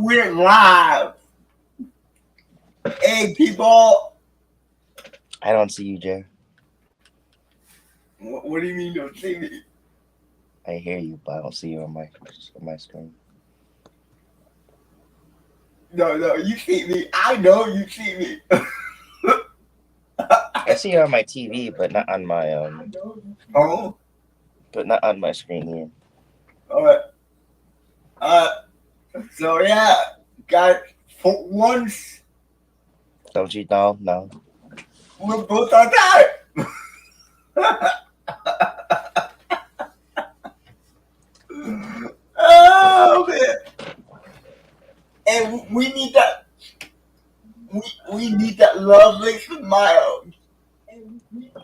We're live. Hey, people. I don't see you, Jay. What do you mean you don't see me? I hear you, but I don't see you on my screen. No, you see me. I know you see me. I see you on my TV, but not on my Oh, but not on my screen here. all right. Uh, so yeah, guys. For once, Don't you know? No. we're both on time. Oh man, and we need that. We need that lovely smile.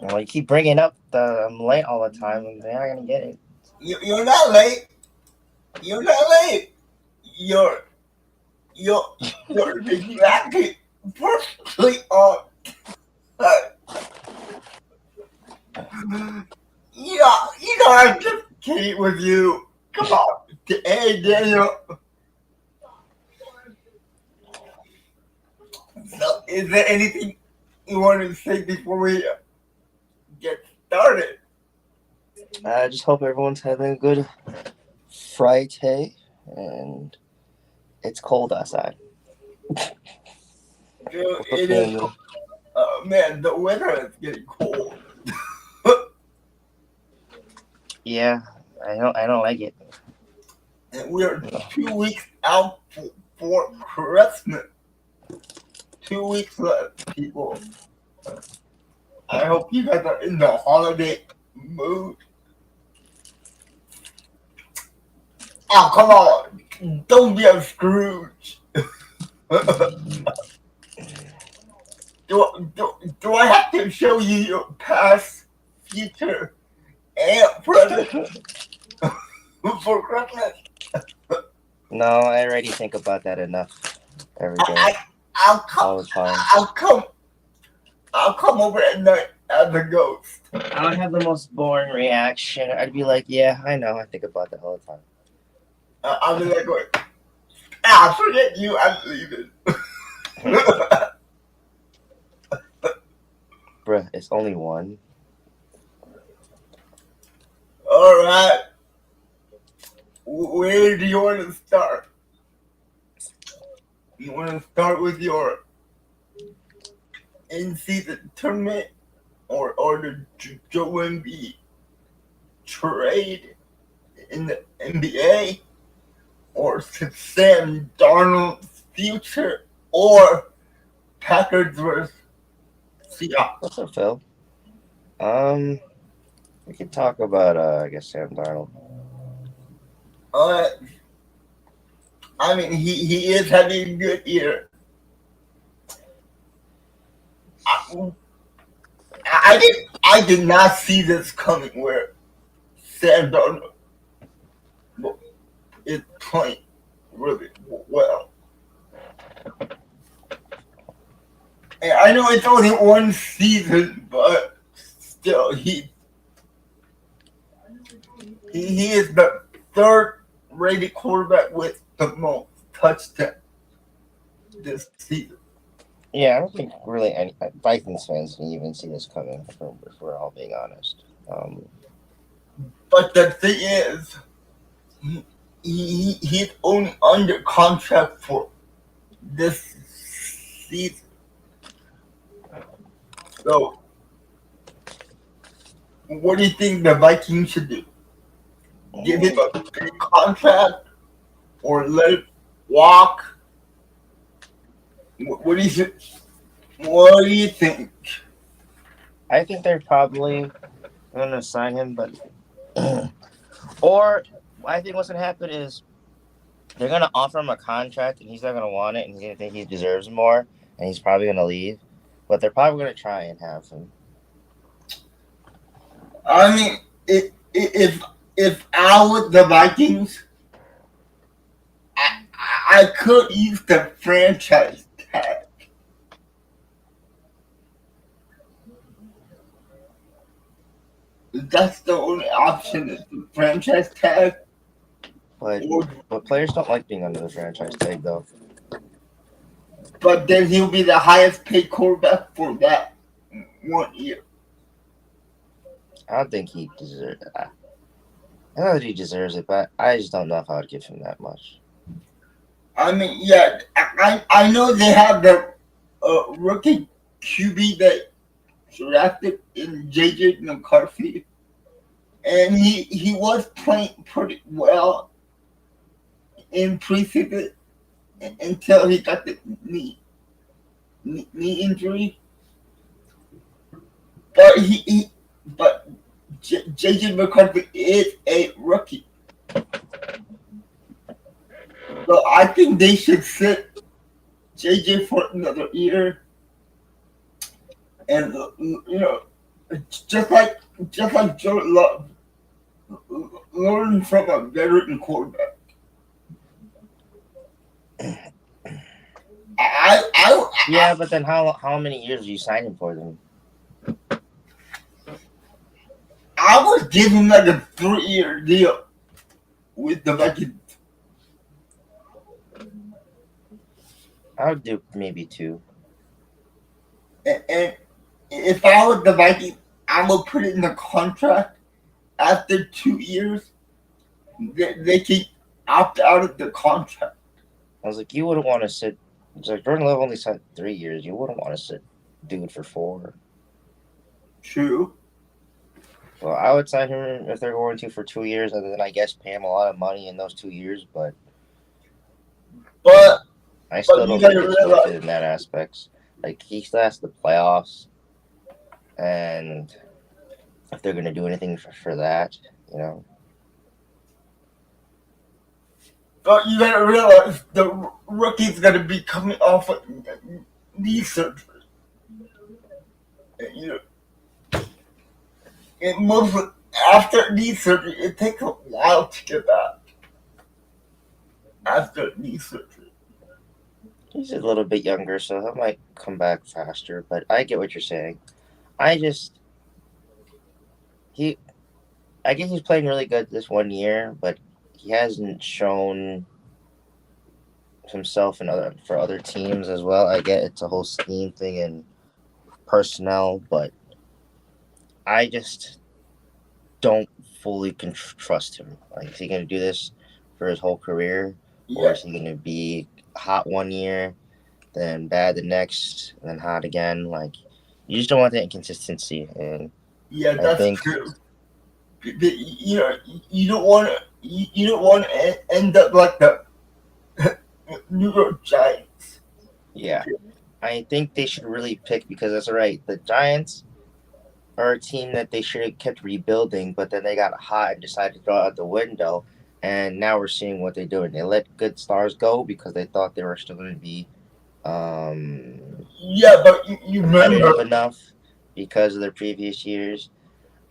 Well, you keep bringing up the I'm late all the time, and they're not gonna get it. You're not late. You're not late. You're you're you're exactly perfectly on. I'm just kidding with you. Come on. Hey, Daniel. So, is there anything you want to say before we get started? I just hope everyone's having a good Friday, and it's cold outside. Dude, We're it is. cooking. Man, the weather is getting cold. Yeah, I don't like it. And we're 2 weeks out for Christmas. 2 weeks left, people. I hope you guys are in the holiday mood. Oh, come on. Don't be a Scrooge. Do I have to show you your past, future, and present for Christmas? No, I already think about that enough every I, day, I, I'll come. all the time. I'll come. I'll come over at night as a ghost. I would have the most boring reaction. I'd be like, "Yeah, I know. I think about that all the time." I'll be like, forget you. I'm leaving. Bruh, it's only one. All right. Where do you want to start? You want to start with your in-season tournament, or the Joe B trade in the NBA, or Sam Darnold's future, or Packers versus Seahawks. What's up, Phil? Um, we could talk about I guess Sam Darnold. Uh, I mean, he is having a good year. I, I did not see this coming where Sam Darnold is playing really well. And I know it's only one season, but still, he is the third rated quarterback with the most touchdowns this season. Yeah, I don't think really any Vikings fans can even see this coming. If we're all being honest. But the thing is, he's only under contract for this season. So, what do you think the Vikings should do? Give him a big contract or let him walk? What do you think? What do you think? I think they're probably gonna sign him, but or I think what's gonna happen is they're gonna offer him a contract, and he's not gonna want it, and he's gonna think he deserves more, and he's probably gonna leave. But they're probably gonna try and have him. I mean, if I was the Vikings, I could use the franchise tag. That's the only option is the franchise tag. But Or, players don't like being under the franchise tag though. but then he'll be the highest paid quarterback for that 1 year. I don't think he deserves. I know that he deserves it, but I just don't know if I would give him that much. I mean, yeah, I know they have the rookie QB that drafted in JJ McCarthy, and he was playing pretty well in preseason until he got the knee injury. But but JJ McCarthy is a rookie, so I think they should sit JJ for another year, and just like Joe Love, learn from a veteran quarterback. Yeah, but then how many years are you signing for them? I would give him like a 3-year deal with the Vikings. I would do maybe 2. And if I was the Vikings, I would put it in the contract. After 2 years, they can opt out of the contract. I was like, you wouldn't want to sit. It's like Jordan Love only signed 3 years. You wouldn't want to sit dude for 4. True. Well, I would sign him if they're going to for 2 years, and then I guess pay him a lot of money in those 2 years. But I still don't think it's worth it in that aspect. Like he still has the playoffs, and if they're gonna do anything for that, you know. But you gotta realize the rookie's gonna be coming off of knee surgery. You know, and mostly after knee surgery, it takes a while to get back. After knee surgery. He's a little bit younger, so he might come back faster. But I get what you're saying. I guess he's playing really good this 1 year, but he hasn't shown himself for other teams as well. I get it's a whole scheme thing and personnel, but I just don't fully trust him. Like, is he going to do this for his whole career, or is he going to be hot 1 year, then bad the next, and then hot again? Like, you just don't want that inconsistency. And yeah, that's true. You know, you don't want to end up like the New York Giants. Yeah, I think they should really pick, because that's right. The Giants are a team that they should have kept rebuilding, but then they got hot and decided to throw it out the window. And now we're seeing what they're doing. They let good stars go because they thought they were still going to be yeah, but you remember enough because of their previous years.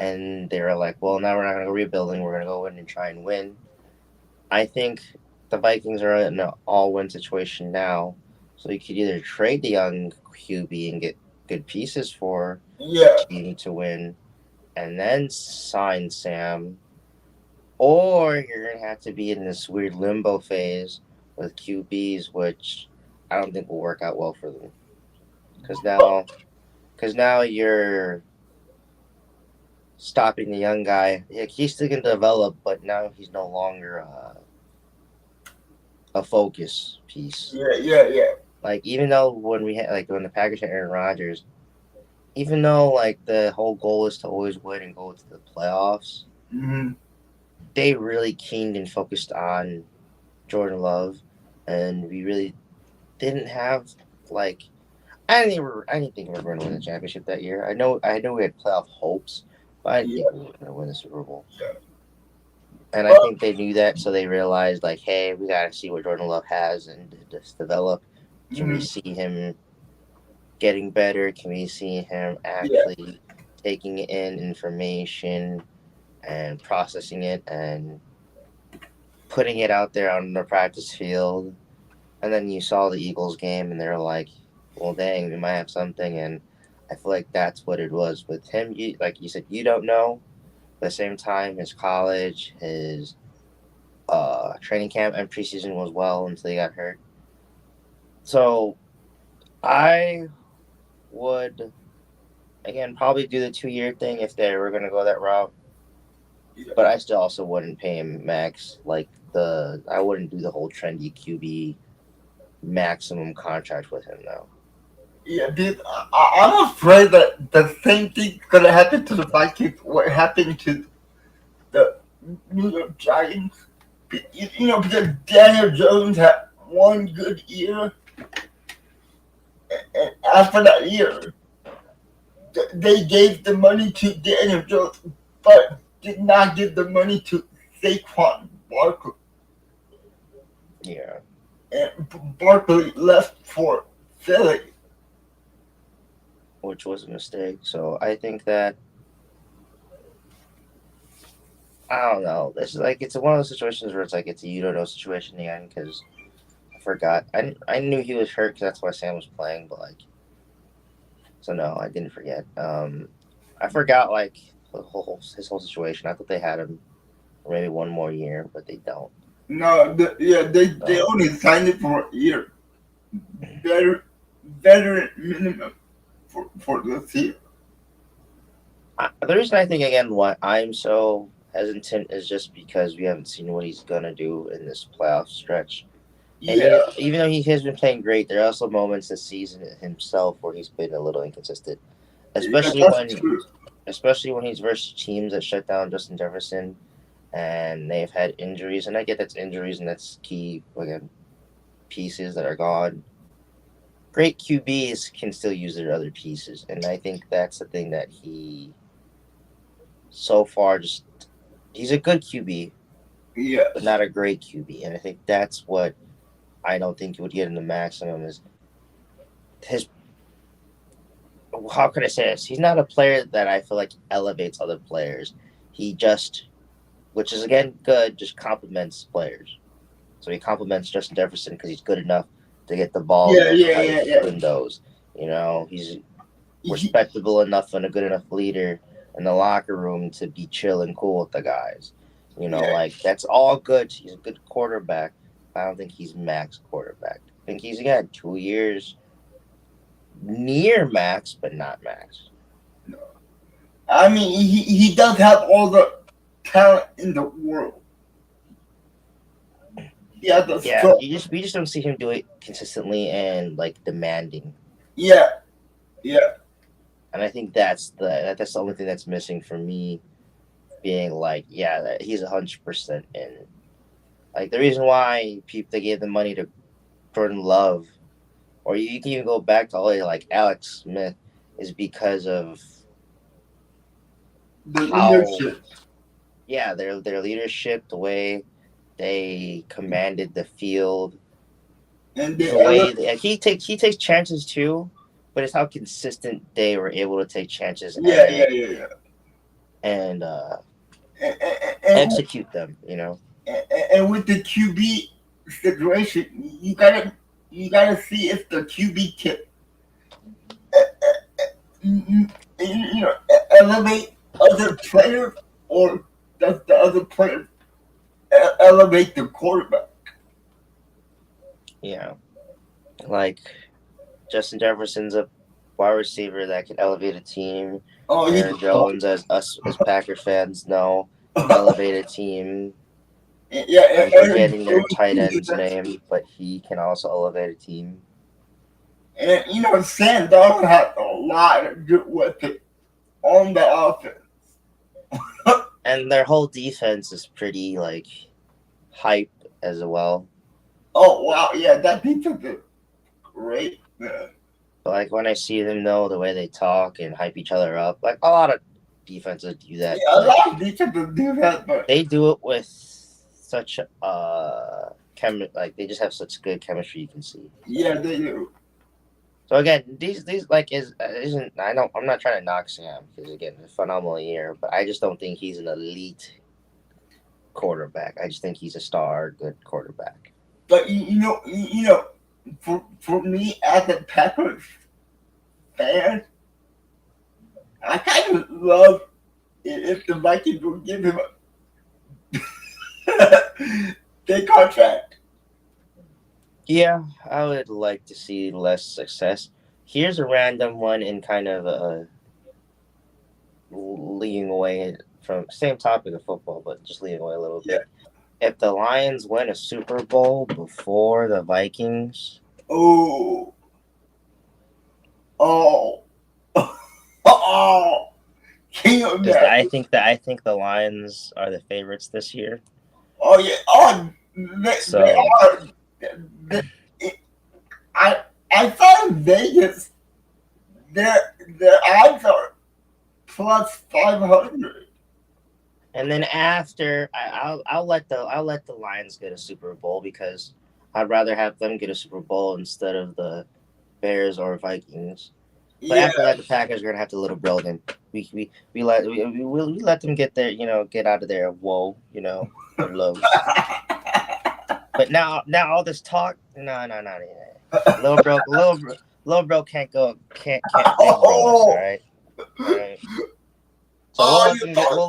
And they were like, well, now we're not going to go rebuilding. We're going to go in and try and win. I think the Vikings are in an all-win situation now. So you could either trade the young QB and get good pieces for the team to win, and then sign Sam, or you're going to have to be in this weird limbo phase with QBs, which I don't think will work out well for them. Because now you're stopping the young guy. He's still going to develop, but now he's no longer a focus piece. Yeah. Like, even though when the Packers had Aaron Rodgers, even though like the whole goal is to always win and go to the playoffs, they really keened and focused on Jordan Love, and we really didn't have like I didn't think we were going to win the championship that year. I know we had playoff hopes, but I didn't think we were going to win the Super Bowl. Yeah. And I think they knew that, so they realized like, hey, we got to see what Jordan Love has and just develop. Can we see him getting better? Can we see him actually taking in information and processing it and putting it out there on the practice field? And then you saw the Eagles game, and they're like, well, dang, we might have something. And I feel like that's what it was with him. Like you said, you don't know. But at the same time, his college, his training camp and preseason was well until he got hurt. So I would again probably do the 2 year thing if they were gonna go that route. But I still also wouldn't pay him max I wouldn't do the whole trendy QB maximum contract with him though. Yeah, dude, I'm afraid that the same thing's gonna happen to the Vikings. What happened to the New York Giants? Because Daniel Jones had one good year, and after that year, they gave the money to Daniel Jones, but did not give the money to Saquon Barkley. Yeah. And Barkley left for Philly. Which was a mistake. So I think that I don't know. This is like it's one of those situations where it's like it's a you don't know situation again because I forgot. I knew he was hurt because that's why Sam was playing, but like so no, I didn't forget. I forgot like his whole situation. I thought they had him for maybe one more year, but they don't. No, they only signed it for a year. Veteran minimum for this year. The reason I think again why I'm so hesitant is just because we haven't seen what he's gonna do in this playoff stretch. And Yeah, even though he has been playing great, there are also moments this season himself where he's been a little inconsistent, especially that's true. when he's versus teams that shut down Justin Jefferson, and they've had injuries. And I get that's injuries and that's key again pieces that are gone. Great QBs can still use their other pieces, and I think that's the thing that he so far just he's a good QB, Yeah, but not a great QB, and I think that's what I don't think he would get in the maximum is his. How can I say this? He's not a player that I feel like elevates other players. He just, which is again good, just complements players. So he complements Justin Jefferson because he's good enough to get the ball in those yeah. windows. He's He, respectable enough and a good enough leader in the locker room to be chill and cool with the guys. yeah, Like that's all good. He's a good quarterback. I don't think he's max quarterback. I think he's again 2 years near max, but not max. no. I mean, he does have all the talent in the world. Yeah, the Yeah, skill. we just don't see him do it consistently and like demanding. Yeah, yeah, And I think that's the only thing that's missing for me. Being like, yeah, that he's 100% in. Like the reason why they gave the money to Jordan Love, or you can even go back to all like Alex Smith, is because of the how leadership. their leadership, the way they commanded the field, And the way he takes chances too, but it's how consistent they were able to take chances yeah. and And, execute them. and with the QB situation, you gotta see if the QB can elevate other players, or does the other player elevate the quarterback? Like Justin Jefferson's a wide receiver that can elevate a team. Oh, Aaron Jones, as us as Packer fans know, elevate a team. yeah, I'm forgetting their tight end's name, but he can also elevate a team. And Sam Darnold had a lot to do with it on the offense. And their whole defense is pretty like hype as well. Oh wow, yeah, that defense is great, man. But like when I see them though, the way they talk and hype each other up, like a lot of defenses do that. Yeah, a lot of defenses do that, but they do it with such like they just have such good chemistry. You can see. Yeah, they do. So again, these like isn't I'm not trying to knock Sam because again, it's a phenomenal year, but I just don't think he's an elite quarterback. I just think he's a star, good quarterback. But for me as a Packers fan, I kind of love if the Vikings would give him big contract. Yeah, I would like to see less success. Here's a random one in kind of leaning away from same topic of football, but just leaning away a little Yeah. bit. If the Lions win a Super Bowl before the Vikings, Oh. Oh. Oh. Can you because imagine? I think the Lions are the favorites this year. Oh yeah. Oh, they So are. They, I I thought in Vegas their odds are plus 500. and then after I'll let the Lions get a Super Bowl because I'd rather have them get a Super Bowl instead of the Bears or Vikings. But Yeah. after that, the Packers are gonna have to little bro them. We let them get their get out of their their lows. But now all this talk, no. Little bro can't big bro us. All Oh, right, all right. So oh, you thought, we'll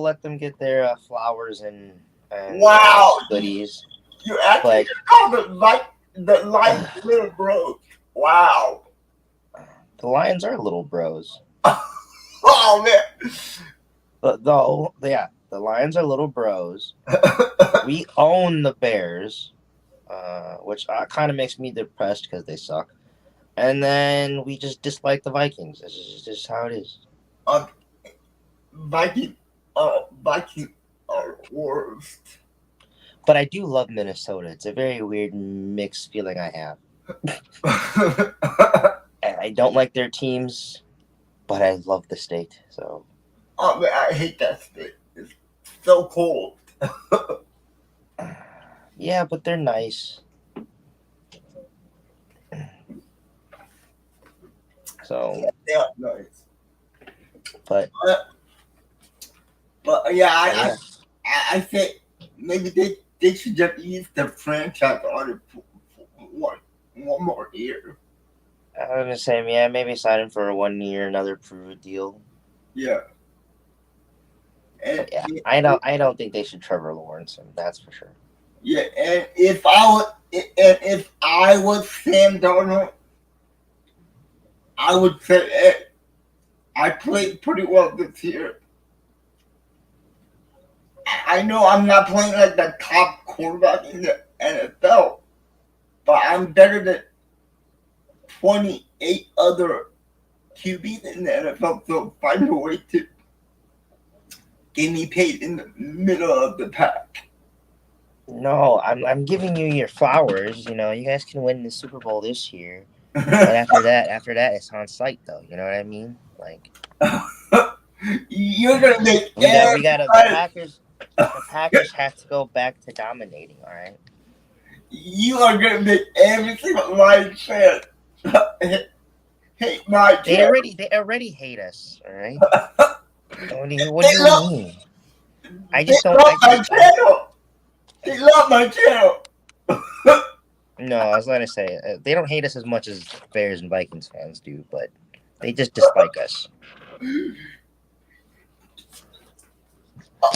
let them get their flowers and wow, goodies. you actually But called it like the light little bros. Wow. the Lions are little bros. Oh man. But though, yeah, the Lions are little bros. We own the Bears, which kind of makes me depressed because they suck. And then we just dislike the Vikings. This is just how it is. um, Viking are worst. But I do love Minnesota. It's a very weird mixed feeling I have. And I don't like their teams, but I love the state. So Oh man, I hate that state. It's so cold. yeah, but they're nice. So, Yeah, nice. but But yeah, yeah, I think maybe they should just use the franchise on it for one more year. I was gonna say, yeah, maybe sign him for a 1 year, another prove it deal. Yeah. And But yeah, yeah, I don't think they should Trevor Lawrence him. That's for sure. yeah, and if I was Sam Darnold, I would say I played pretty well this year. I know I'm not playing like the top quarterback in the NFL, but I'm better than 28 other QBs in the NFL. So find a way to get me paid in the middle of the pack. No, I'm giving you your flowers. You guys can win the Super Bowl this year, but after that, it's on site though. You know what I mean? Like You're gonna make we got to everybody. the Packers have to go back to dominating. All right. You are gonna make every single Lions fan hate my channel. They already hate us. All right. What do They you love, mean? I they just don't. love my channel. They love my channel. No, I was gonna say they don't hate us as much as Bears and Vikings fans do, but they just dislike us.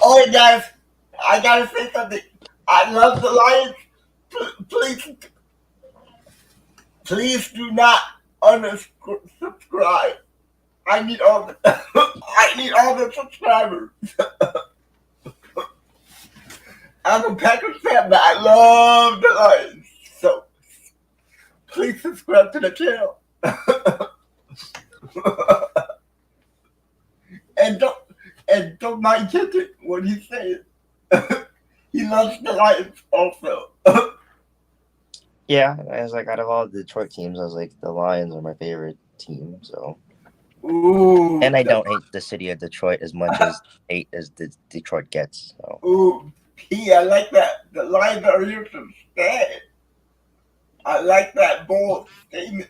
Oh, guys, I gotta say something. I love the Lions. Please, please do not unsubscribe. I need all the I need all the subscribers. I'm a Packers fan, but I love the Lions. So please subscribe to the channel. and don't mind Kenton what he's saying. He loves the Lions also. Yeah, I was like, out of all the Detroit teams, I was like, the Lions are my favorite team. So, Ooh, and I don't hate the city of Detroit as much as hate as Detroit gets. So, ooh, P, I like that. The Lions are here to stay. I like that bold statement.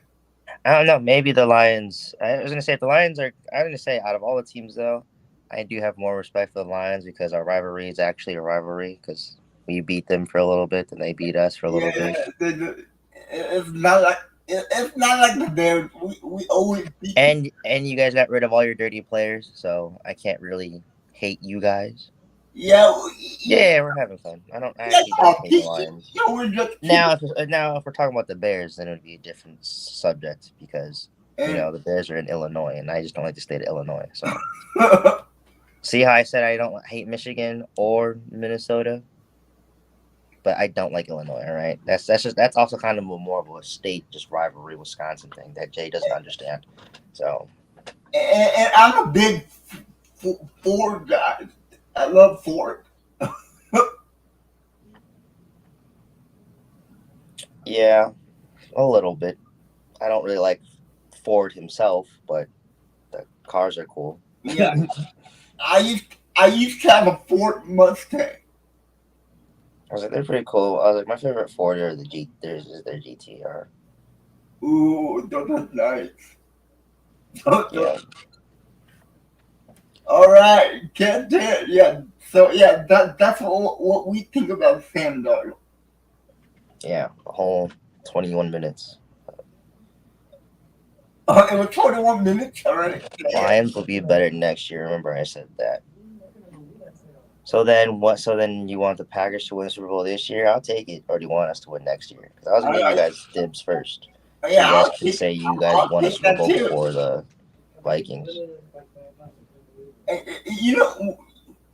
I don't know. Maybe the Lions. I was gonna say if the Lions are. I'm gonna say out of all the teams though, I do have more respect for the Lions because our rivalry is actually a rivalry because we beat them for a little bit and they beat us for a little bit. Yeah, it's not like it's not like the Bears. We always beat them. And you guys got rid of all your dirty players, so I can't really hate you guys. Yeah, Yeah, we're having fun. I yeah, actually don't hate the Lions. yeah, we're just keeping Now if we're talking about the Bears, then it would be a different subject because and the Bears are in Illinois, and I just don't like the state of Illinois. So see how I said I don't hate Michigan or Minnesota, but I don't like Illinois. All right, that's also kind of more of a state just rivalry Wisconsin thing that Jay doesn't understand. So and I'm a big Ford guy. I love Ford. yeah, a little bit. I don't really like Ford himself, but the cars are cool. Yeah, I used to have a Ford Mustang. I was like, they're pretty cool. I was like, my favorite Ford are the G. Is their GTR. Ooh, those are nice. Yeah, All right, get there. Yeah. So yeah, that's what we think about Sam Darnold. yeah, a whole 21 minutes. It was 21 minutes already. Lions will be better next year. Remember, I said that. So then what? So then you want the Packers to win the Super Bowl this year? I'll take it. Or do you want us to win next year? Because I was gonna give you I, guys dibs first, so yeah, you guys can say you guys I'll won a take Super that Bowl too. before the Vikings. You know,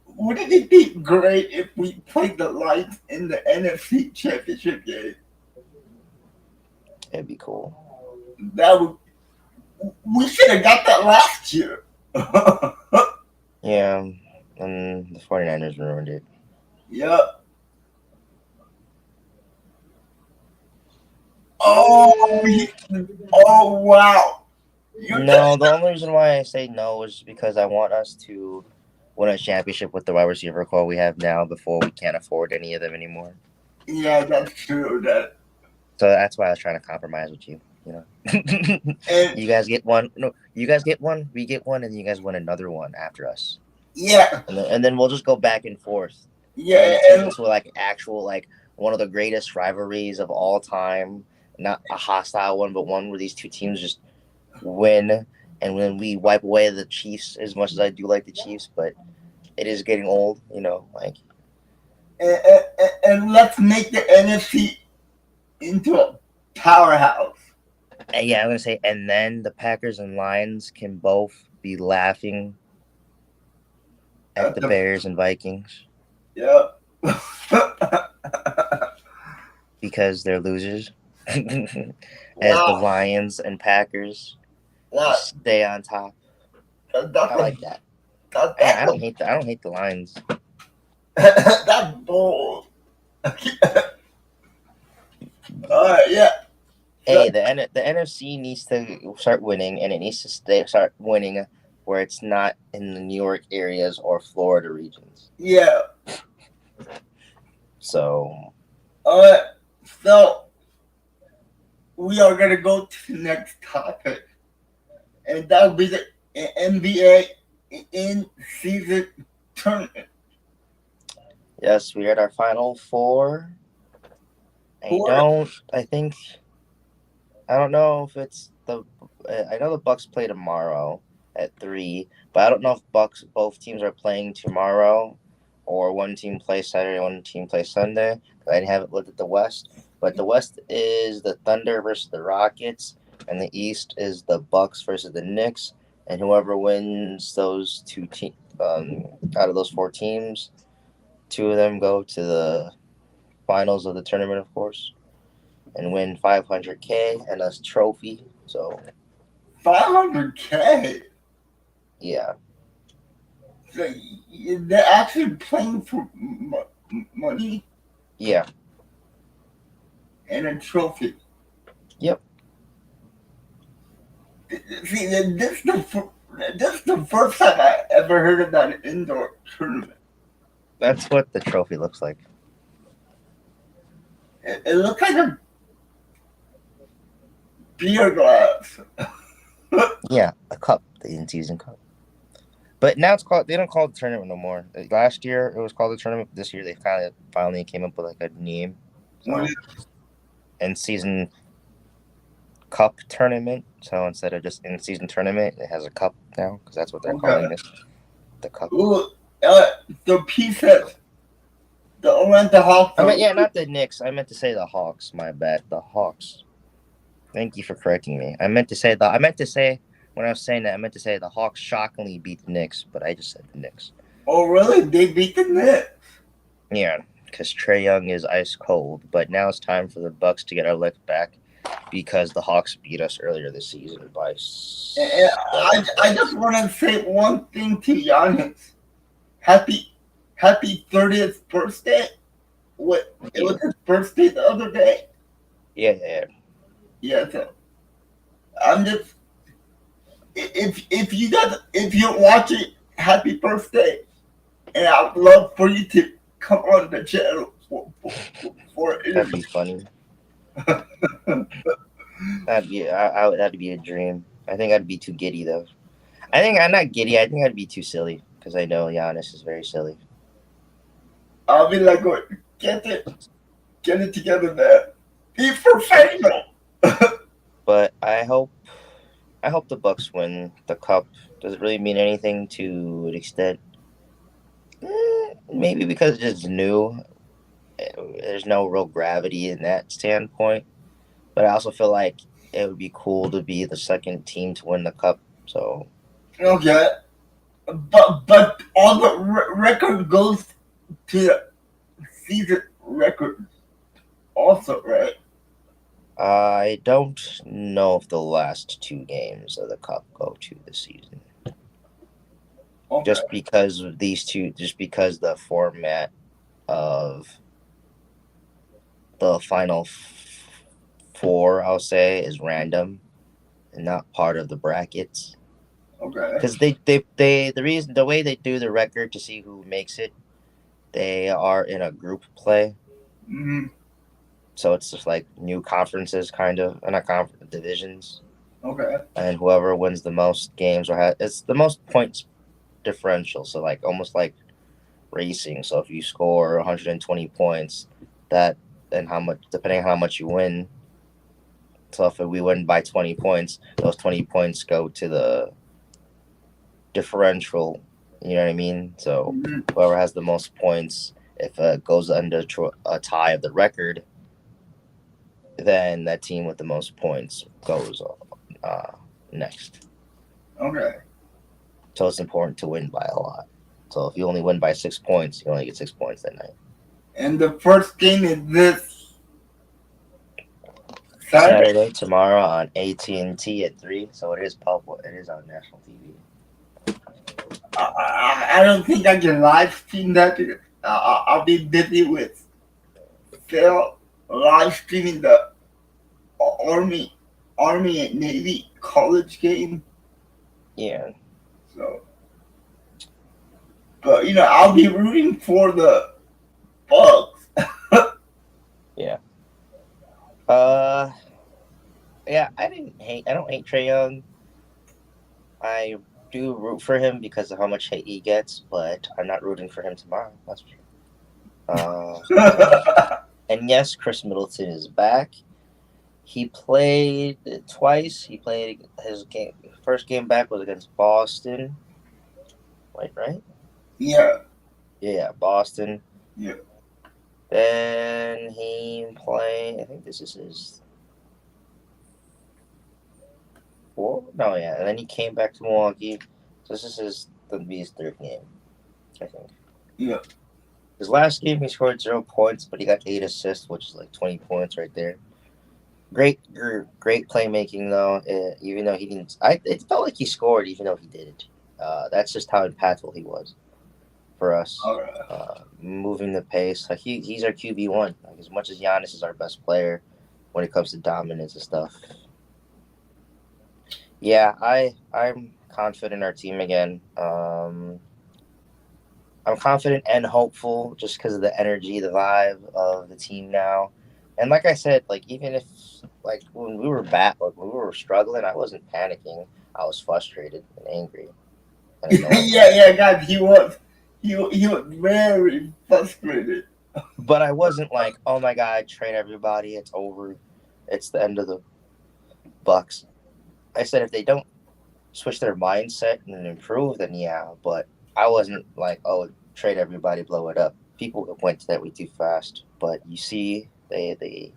wouldn't it be great if we played the Lions in the NFC Championship game? It'd be cool. That would. We should have got that last year. Yeah, and the 49ers ruined it. Yep. Oh, oh wow. You No, the only reason why I say no is because I want us to win a championship with the wide receiver core we have now before we can't afford any of them anymore. Yeah, that's true. That So that's why I was trying to compromise with you. You know, and you guys get one. No, you guys get one. We get one, and you guys win another one after us. yeah, And then we'll just go back and forth, and then yeah, it turns and into like actual like one of the greatest rivalries of all time. Not a hostile one, but one where these two teams just win. And when we wipe away the Chiefs, as much as I do like the Chiefs, but it is getting old, like and let's make the NFC into a powerhouse. and yeah, I'm gonna say, and then the Packers and Lions can both be laughing at At the the Bears and Vikings yeah. because they're losers. As the Wow, Lions and Packers that, just stay on top. that's I a like that. that's I don't hate I don't hate the Lions. that's bold. Yeah. So, Hey, the NFC needs to start winning, and it needs to start winning where it's not in the New York areas or Florida regions. yeah. So Uh, so we are gonna go to the next topic, and that'll be the NBA in season tournament. yes, we are at our final four. For I don't know if it's the. I know the Bucks play tomorrow at 3, but I don't know if both teams are playing tomorrow, or one team plays Saturday, one team plays Sunday. I haven't looked at the West, but the West is the Thunder versus the Rockets, and the East is the Bucks versus the Knicks, and whoever wins those out of those 4 teams, 2 of them go to the finals of the tournament, of course, and win 500K and a trophy. So 500K, yeah, so they're actually playing for money yeah, and a trophy. yep. See, this is the first time I ever heard about an indoor tournament. That's what the trophy looks like. It looks like a beer glass. Yeah, a cup, the in-season cup. But now they don't call it the tournament no more. Last year it was called the tournament. This year they kind of finally came up with like a name. So in-season cup tournament. So instead of just in-season tournament, it has a cup now because that's what they're Okay. calling it, the cup. Ooh, the pieces, the Atlanta Hawks I are meant, yeah, not the Knicks. I meant to say the Hawks. My bad. The Hawks. Thank you for correcting me. I meant to say when I was saying that I meant to say the Hawks shockingly beat the Knicks, but I just said the Knicks. oh really? They beat the Knicks. Yeah, because Trey Young is ice cold. But now it's time for the Bucks to get our lick back because the Hawks beat us earlier this season by And 7 I just points. want to say one thing to Giannis. Happy Happy 30th birthday. What? It Yeah, was his birthday the other day. yeah. Yeah, so I'm just if you're watching, happy birthday, and I'd love for you to come on the channel for an That'd interview. be funny. That'd be a dream. I think I'd be too giddy though. I think I'm not giddy. I think I'd be too silly because I know Giannis is very silly. I'll be like, "Oh, get it together, man. Be professional." But I hope the Bucks win the cup. Does it really mean anything to an extent? Maybe because it's new. There's no real gravity in that standpoint. But I also feel like it would be cool to be the second team to win the cup. So Okay, but all the record goes to the season record also, right? I don't know if the last 2 games of the cup go to the season. Okay. Just because of these two, just because the format of the final four, I'll say, is random and not part of the brackets. Okay. Because the way they do the record to see who makes it, they are in a group play. Mm-hmm. So it's just like new conferences, kind of, and not conference divisions. Okay. And whoever wins the most games it's the most points differential. So like almost like racing. So if you score 120 points, that and how much depending on how much you win. So if we win by 20 points, those 20 points go to the differential. You know what I mean? So Mm-hmm. whoever has the most points, if it goes under a tie of the record, then that team with the most points goes next. Okay. So it's important to win by a lot. So if you only win by 6 points, you only get 6 points that night. And the first game is this Saturday. Saturday tomorrow on AT&T at 3. So it is public. It is on national TV. I don't think I can live stream that. I'll be busy with still live streaming the Army, Army and Navy college game. Yeah. So, but I'll be rooting for the Bucks. Yeah. Yeah. I don't hate Trey Young. I do root for him because of how much hate he gets, but I'm not rooting for him tomorrow. That's for sure. And yes, Chris Middleton is back. He played twice. He played his first game back was against Boston. Wait, right? Yeah. Yeah, Boston. Yeah. Then he played. I think this is his. No, yeah, and then he came back to Milwaukee. So this is his third game, I think. Yeah. His last game he scored 0 points, but he got 8 assists, which is like 20 points right there. Great playmaking though. Even though he didn't, it felt like he scored even though he didn't. That's just how impactful he was for us. All right. Moving the pace, like he's our QB1. Like as much as Giannis is our best player when it comes to dominance and stuff. Yeah, I'm confident in our team again. I'm confident and hopeful just because of the energy, the vibe of the team now. And like I said, like even if like when we were when we were struggling, I wasn't panicking. I was frustrated and angry and annoyed. Yeah, guys. He was very frustrated. But I wasn't like, oh my god, trade everybody, it's over. It's the end of the Bucks. I said if they don't switch their mindset and improve, then yeah. But I wasn't like, oh, trade everybody, blow it up. People went to that way too fast, but you see, they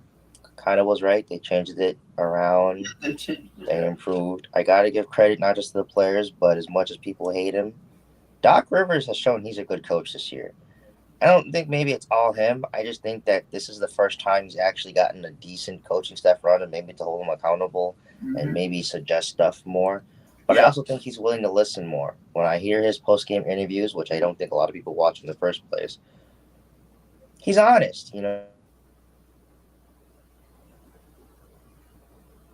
kind of was right. They changed it around. They improved. I gotta give credit not just to the players, but as much as people hate him, Doc Rivers has shown he's a good coach this year. I don't think maybe it's all him. I just think that this is the first time he's actually gotten a decent coaching staff run and maybe to hold him accountable and maybe suggest stuff more. But I Yeah. also think he's willing to listen more. When I hear his post game interviews, which I don't think a lot of people watch in the first place, he's honest. You know,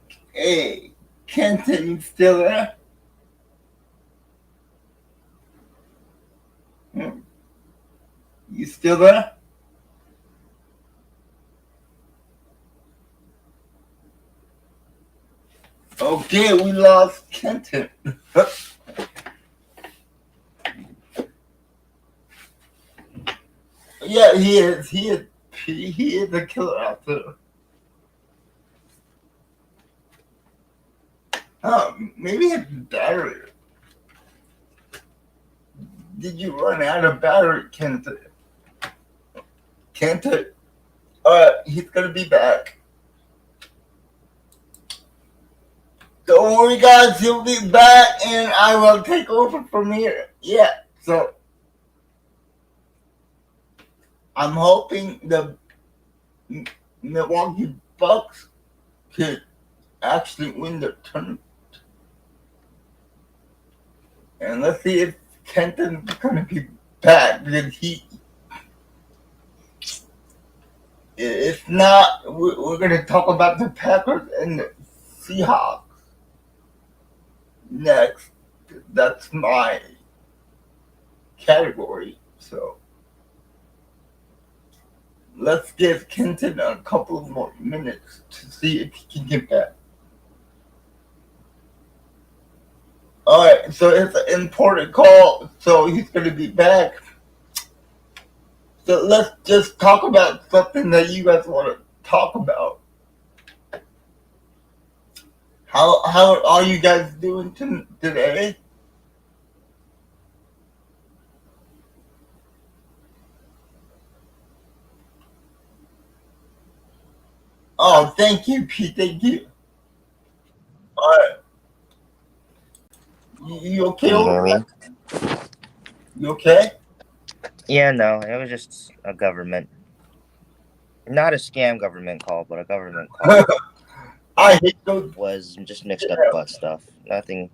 he says things like, Hey, Kenton, you still there? Hmm. You still there? Okay, we lost Kenton. Yeah, he is. He is a killer out there. Maybe it's battery. Did you run out of battery, Kenton? Kenton? He's gonna be back. Don't worry, guys. He'll be back, and I will take over from here. Yeah. So I'm hoping the Milwaukee Bucks could actually win the tournament. And let's see if Kenton's gonna be back because if not, we're gonna talk about the Packers and the Seahawks next. That's my category. So let's give Kenton a couple of more minutes to see if he can get back. Alright, so it's an important call, so he's going to be back. So let's just talk about something that you guys want to talk about. How are you guys doing today? Oh, thank you, Pete. Thank you. Alright. You okay can you over hear there? me? You okay? Yeah, no, it was just a government, not a scam government call, but a government call. I hate those. Was just mixed up butt stuff. Nothing.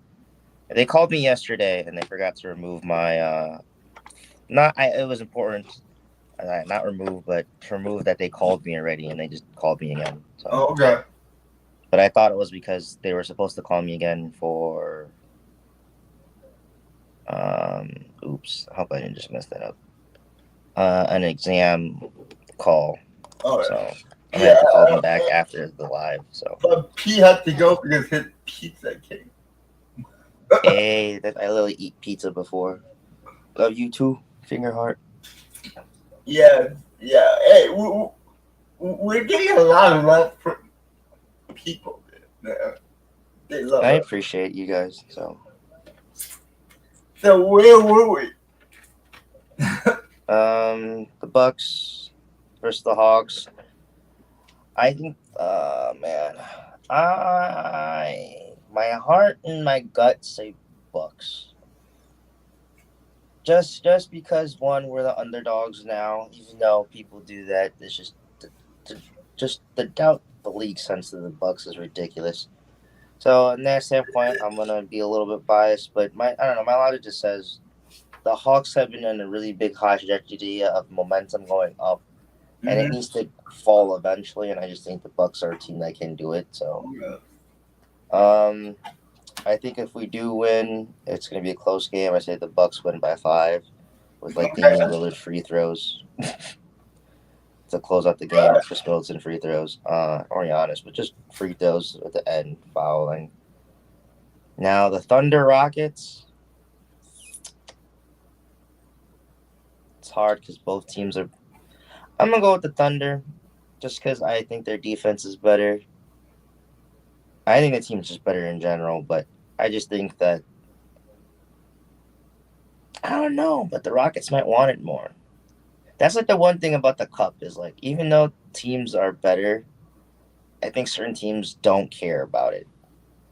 They called me yesterday and they forgot to remove my. Not. It was important. Not remove, but to remove that they called me already and they just called me again. So. Oh, okay. But I thought it was because they were supposed to call me again for. Oops. I hope I didn't just mess that up. An exam call. Alright. So I had to call them back after the live. So. But Pete had to go because his pizza came. Hey, I literally eat pizza before. Love you too, finger heart. Yeah. Hey, we're getting a lot of love from people. They love I us. appreciate you guys. So where were we? The Bucks versus the Hawks. I think, man, my heart and my gut say Bucks. Just because one, we're the underdogs now, even though people do that. It's just the doubt the league sense of the Bucks is ridiculous. So in that standpoint, I'm gonna be a little bit biased, but I don't know. My logic just says the Hawks have been in a really big high trajectory of momentum going up, and it needs to fall eventually. And I just think the Bucks are a team that can do it. So, I think if we do win, it's gonna be a close game. I say the Bucks win by 5 with like Damian Lillard free throws to close out the game. Chris Middleton free throws, or Giannis, but just free throws at the end, fouling. Now the Thunder Rockets. It's hard because both teams are. I'm gonna go with the Thunder, just because I think their defense is better. I think the team's just better in general, but I just think that I don't know, but the Rockets might want it more. That's like the one thing about the cup is like even though teams are better, I think certain teams don't care about it.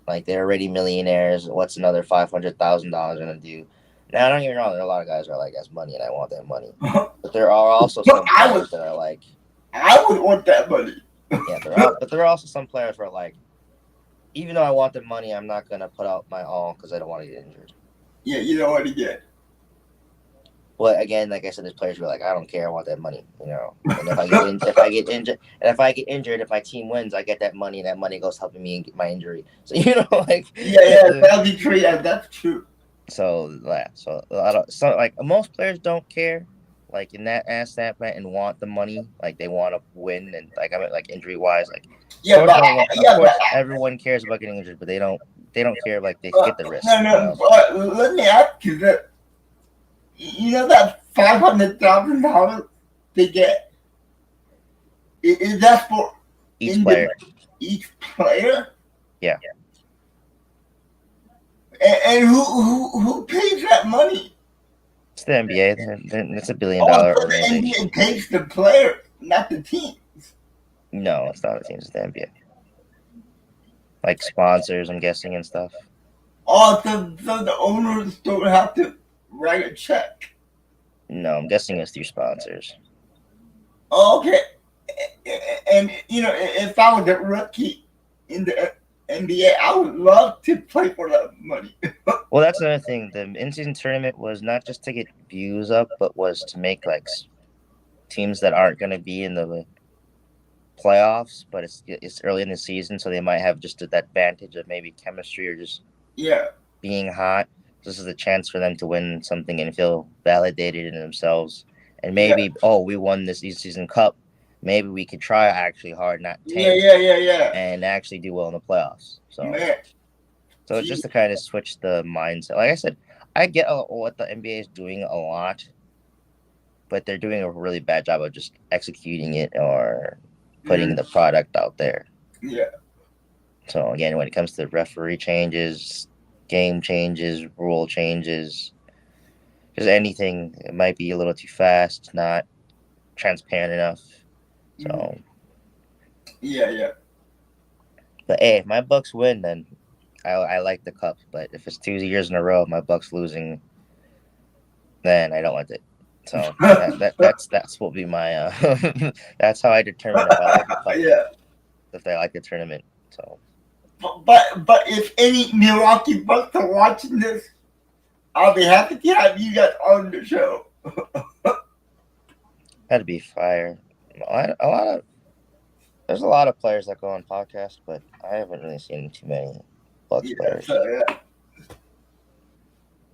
Like they're already millionaires. What's another $500,000 gonna do? Now don't get me wrong, there are a lot of guys that are like, "That's money, and I want that money." But there are also But some players that are like, I would want that money. yeah, but there are also some players who are like, even though I want the money, I'm not gonna put out my all because I don't want to get injured. Yeah, you know what to get. But again, like I said, there's players who are like, I don't care, I want that money, you know. And if I get injured, if my team wins, I get that money, and that money goes helping me get my injury. So you know, like Yeah, that'll be true. Yeah, that's true. so a lot of like most players don't care, like in that aspect and want the money, like they want to win, and like I mean, like injury wise, like Yeah, of course everyone cares about getting injured, but they don't care like they get the risk. No, You know? but let me ask you that. You know that $500,000 they get? Is that for Each player? Each player? Yeah. And who pays that money? It's the NBA. It's $1 billion organization. The NBA pays the player, not the teams. No, it's not the teams. It's the NBA. Like sponsors, I'm guessing, and stuff. Oh, so the owners don't have to write a check. No, I'm guessing it's through sponsors. Oh, okay. And you know, if I was a rookie in the NBA, I would love to play for that money. Well, that's another thing. The in-season tournament was not just to get views up, but was to make like teams that aren't going to be in the playoffs, but it's early in the season, so they might have just that advantage of maybe chemistry or just being hot. This is a chance for them to win something and feel validated in themselves. And maybe, we won this season cup. Maybe we could try actually hard, not tank. And actually do well in the playoffs. So it's just to kind of switch the mindset. Like I said, I get what the NBA is doing a lot, but they're doing a really bad job of just executing it or putting the product out there. Yeah. So again, when it comes to referee changes, game changes, rule changes, just anything, it might be a little too fast, not transparent enough. So yeah. But hey, if my Bucks win, then I like the cup. But if it's 2 years in a row, my Bucks losing, then I don't want it. So that's what will be my that's how I determine if I like the cup. Yeah. If I like the tournament. So. But if any Milwaukee Bucks are watching this, I'll be happy to have you guys on the show. That'd be fire. There's a lot of players that go on podcasts, but I haven't really seen too many Bucks players. Yeah.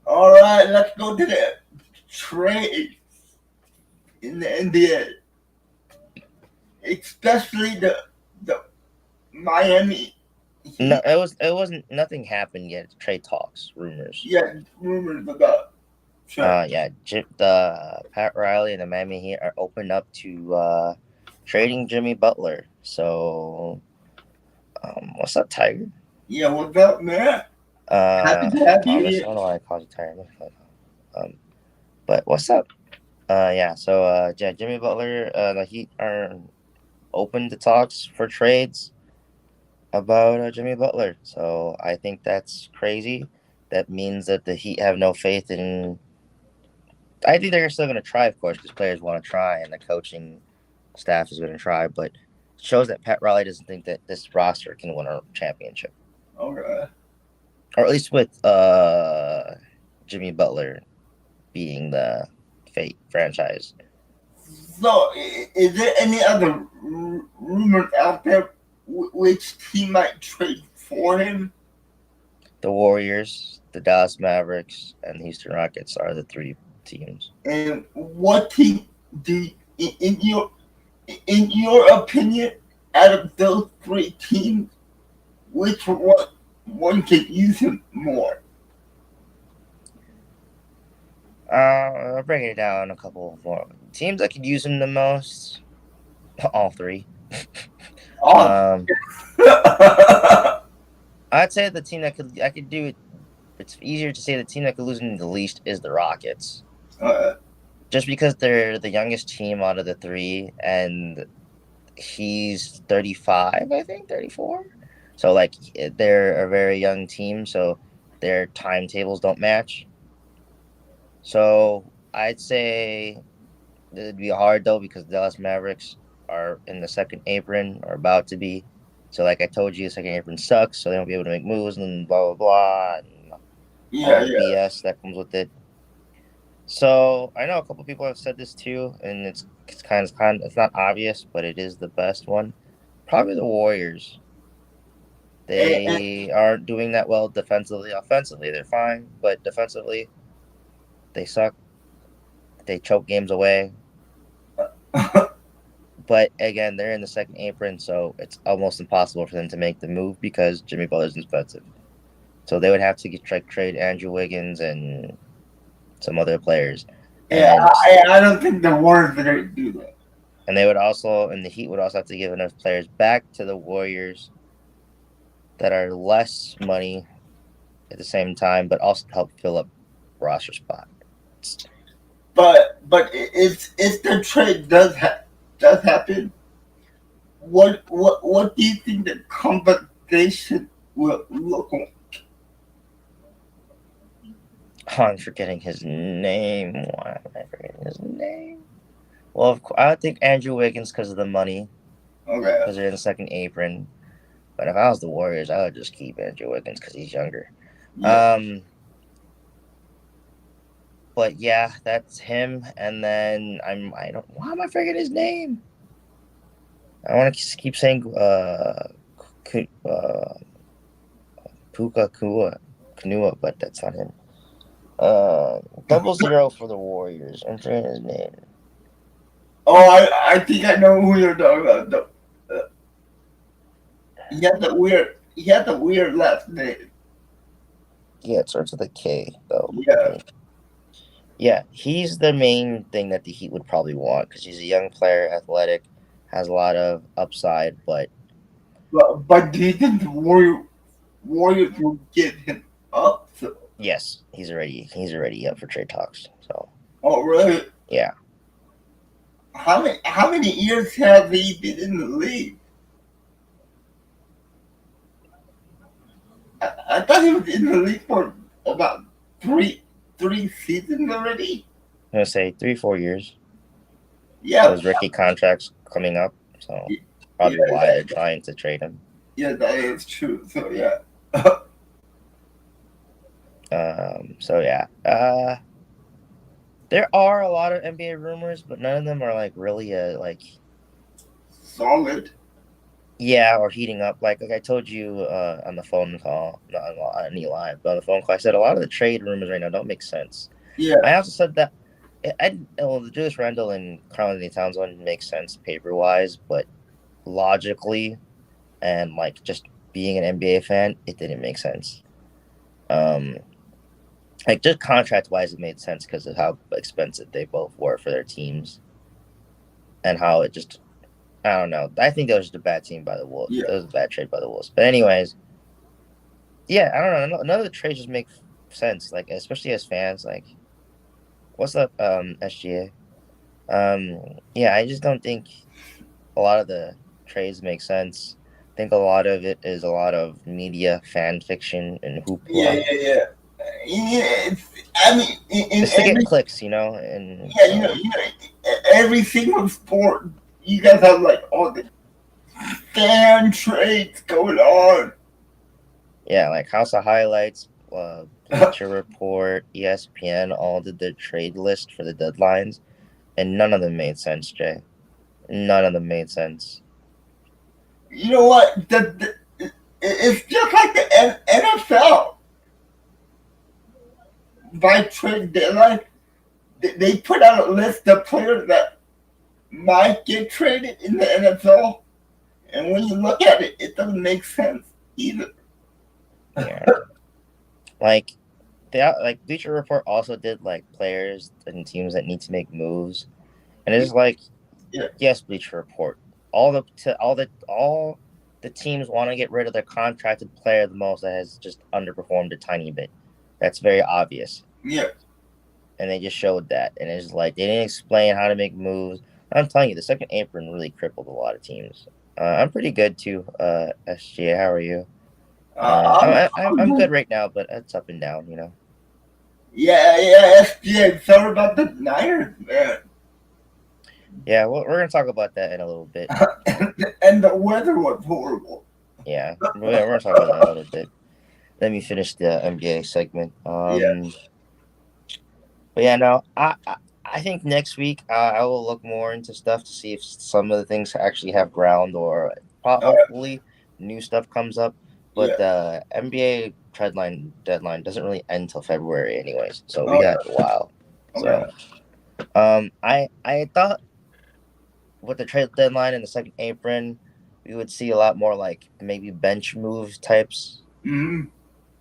All right, let's go to the trade in the NBA, especially the Miami. No, it wasn't. Nothing happened yet. Trade talks, rumors. Yeah, rumors about. The Pat Riley and the Miami Heat are open up to trading Jimmy Butler. So, what's up, Tiger? Yeah, what's up, man? Happy to have you here. I don't know why I called you Tiger. But what's up? So Jimmy Butler, the Heat are open to talks for trades about Jimmy Butler. So I think that's crazy. That means that the Heat have no faith in. I think they're still going to try, of course, because players want to try and the coaching staff is going to try. But it shows that Pat Riley doesn't think that this roster can win a championship. Okay. Or at least with Jimmy Butler being the fate franchise. So, is there any other rumors out there which team might trade for him? The Warriors, the Dallas Mavericks, and the Houston Rockets are the three teams. And what team do, in your opinion, out of those three teams, which one could use him more? I'll break it down a couple more teams that could use him the most. All three. I'd say the team that I could do it it's easier to say the team that could lose him the least is the Rockets. Uh, Just because they're the youngest team out of the three, and he's 35, I think, 34. So, like, they're a very young team, so their timetables don't match. So, I'd say it'd be hard, though, because the Dallas Mavericks are in the second apron, or about to be. So, like I told you, the second apron sucks, so they won't be able to make moves, and blah, blah, blah, and all yeah, the yeah. BS that comes with it. So I know a couple people have said this too, and it's it's not obvious, but it is the best one. Probably the Warriors. And, They aren't doing that well defensively. Offensively, they're fine, but defensively, they suck. They choke games away. and But again, they're in the second apron, so it's almost impossible for them to make the move because Jimmy Butler's expensive. So they would have to trade Andrew Wiggins and some other players, yeah, and I don't think the Warriors are going to do that. and they would also, and the Heat would also have to give enough players back to the Warriors that are less money at the same time, but also help fill up roster spot. But if the trade does happen, what do you think the compensation will look like? Oh, I'm forgetting his name. Why am I forgetting his name? Well, of course, I would think Andrew Wiggins because of the money, Okay. because they're in the second apron. But if I was the Warriors, I would just keep Andrew Wiggins because he's younger. Yeah. But yeah, that's him. And then I don't. Why am I forgetting his name? I want to keep saying Puka Kanua, but that's not him. 00 for the Warriors. I'm forgetting his name. Oh, I think I know who you're talking about. He had the weird last name. Yeah, it starts with a K though. Yeah. Yeah, he's the main thing that the Heat would probably want because he's a young player, athletic, has a lot of upside. But But do you think the Warriors will get him up? So, yes, he's already up for trade talks. So oh, really? yeah, How many years have he been in the league? I thought he was in the league for about three seasons already. I'm gonna say 3-4 years. Yeah. Those rookie contracts coming up, so Yeah, probably why they're trying to trade him. yeah, that is true. So yeah. So yeah. There are a lot of NBA rumors, but none of them are like really like Solid. yeah, or heating up. Like I told you on the phone call, not on any live, but on the phone call, I said a lot of the trade rumors right now don't make sense. Yeah. I also said that well, the Julius Randle and Karl-Anthony Towns one makes sense paper wise, but logically and like just being an NBA fan, it didn't make sense. Like just contract wise, it made sense because of how expensive they both were for their teams, and how it just I don't know. I think that was just a bad team by the Wolves. Yeah. That was a bad trade by the Wolves. But anyways, yeah, I don't know. None of the trades just make sense. Like especially as fans, like what's up, SGA? Yeah, I just don't think a lot of the trades make sense. I think a lot of it is a lot of media fan fiction and hoopla. Yeah. I mean, in Just to every get clicks, and yeah, every single sport, you guys have like all the fan trades going on. yeah, like House of Highlights, Bleacher Report, ESPN all did their trade list for the deadlines, and none of them made sense, Jay. None of them made sense. You know what? It's just like the NFL. By trade deadline, they put out a list of players that might get traded in the NFL, and when you look at it, it doesn't make sense either. Yeah, like Bleacher Report also did like players and teams that need to make moves, and it's like, Yeah. yes, Bleacher Report. All the teams want to get rid of their contracted player the most that has just underperformed a tiny bit. That's very obvious. Yeah. And they just showed that. And it's like they didn't explain how to make moves. I'm telling you, the second apron really crippled a lot of teams. I'm pretty good too, SGA. How are you? I'm, I'm good right now, but it's up and down, you know. yeah, SGA. Sorry about the Niners, man. Yeah, well, we're gonna talk about that in a little bit. And the weather was horrible. Yeah, we're gonna talk about that in a little bit. Let me finish the NBA segment. Yeah. But yeah, no, I think next week I will look more into stuff to see if some of the things actually have ground or hopefully new stuff comes up. But Yeah. the NBA deadline doesn't really end until February, anyways. So we Oh, got a while. okay. So I thought with the trade deadline and the second apron, we would see a lot more like maybe bench move types, Mm-hmm.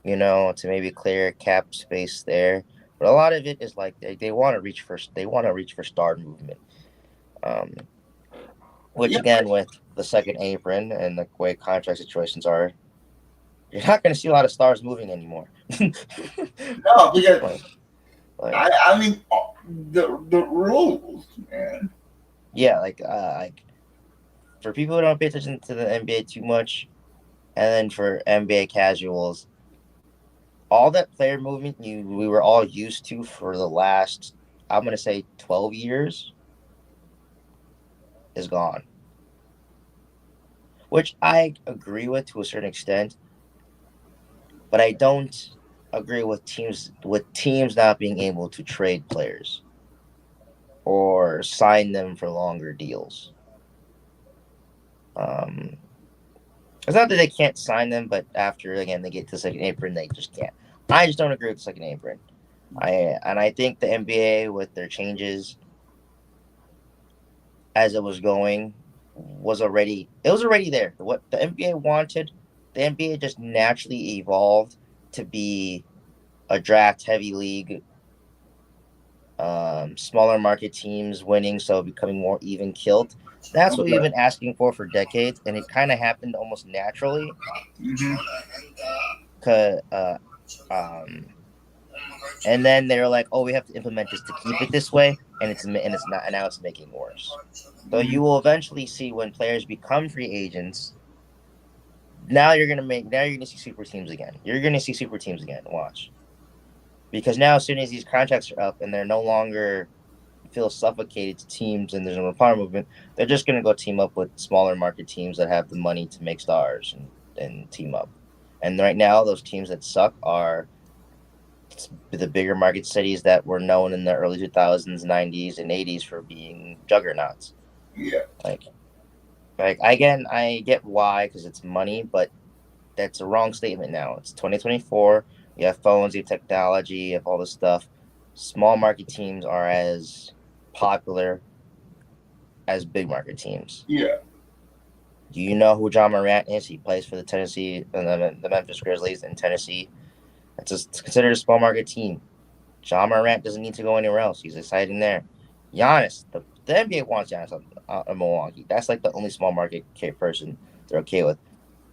to maybe clear cap space there. But a lot of it is like they want to reach for star movement. Um, which Yeah. again with the second apron and the way contract situations are, you're not going to see a lot of stars moving anymore. No, because like, I mean the rules, man. yeah, like for people who don't pay attention to the NBA too much, and then for NBA casuals, all that player movement we were all used to for the last, I'm going to say 12 years is gone, which I agree with to a certain extent, but I don't agree with teams not being able to trade players or sign them for longer deals. Um, it's not that they can't sign them, but after again they get to the second apron, they just can't. I just don't agree with the second apron. I think the NBA with their changes as it was going was already there. What the NBA wanted, the NBA just naturally evolved to be a draft heavy league, smaller market teams winning, so becoming more even killed. That's what we've Okay. been asking for decades, and it kind of happened almost naturally. Mm-hmm. Cause, um, and then they're like, "Oh, we have to implement this to keep it this way," and it's not, and now it's making worse. So Mm-hmm. you will eventually see when players become free agents. Now you're gonna see super teams again. You're gonna see super teams again. Watch, because now as soon as these contracts are up and they're no longer feel suffocated to teams and there's no power movement, they're just going to go team up with smaller market teams that have the money to make stars and team up. And right now, those teams that suck are the bigger market cities that were known in the early 2000s, 90s, and 80s for being juggernauts. Yeah. Like, like again, I get why because it's money, but that's a wrong statement now. It's 2024. You have phones, you have technology, you have all this stuff. Small market teams are as popular as big market teams. Yeah. Do you know who John Morant is? He plays for the Tennessee and the Memphis Grizzlies in Tennessee. It's considered a small market team. John Morant doesn't need to go anywhere else. He's exciting there. Giannis, the NBA wants Giannis in Milwaukee. That's like the only small market person they're okay with.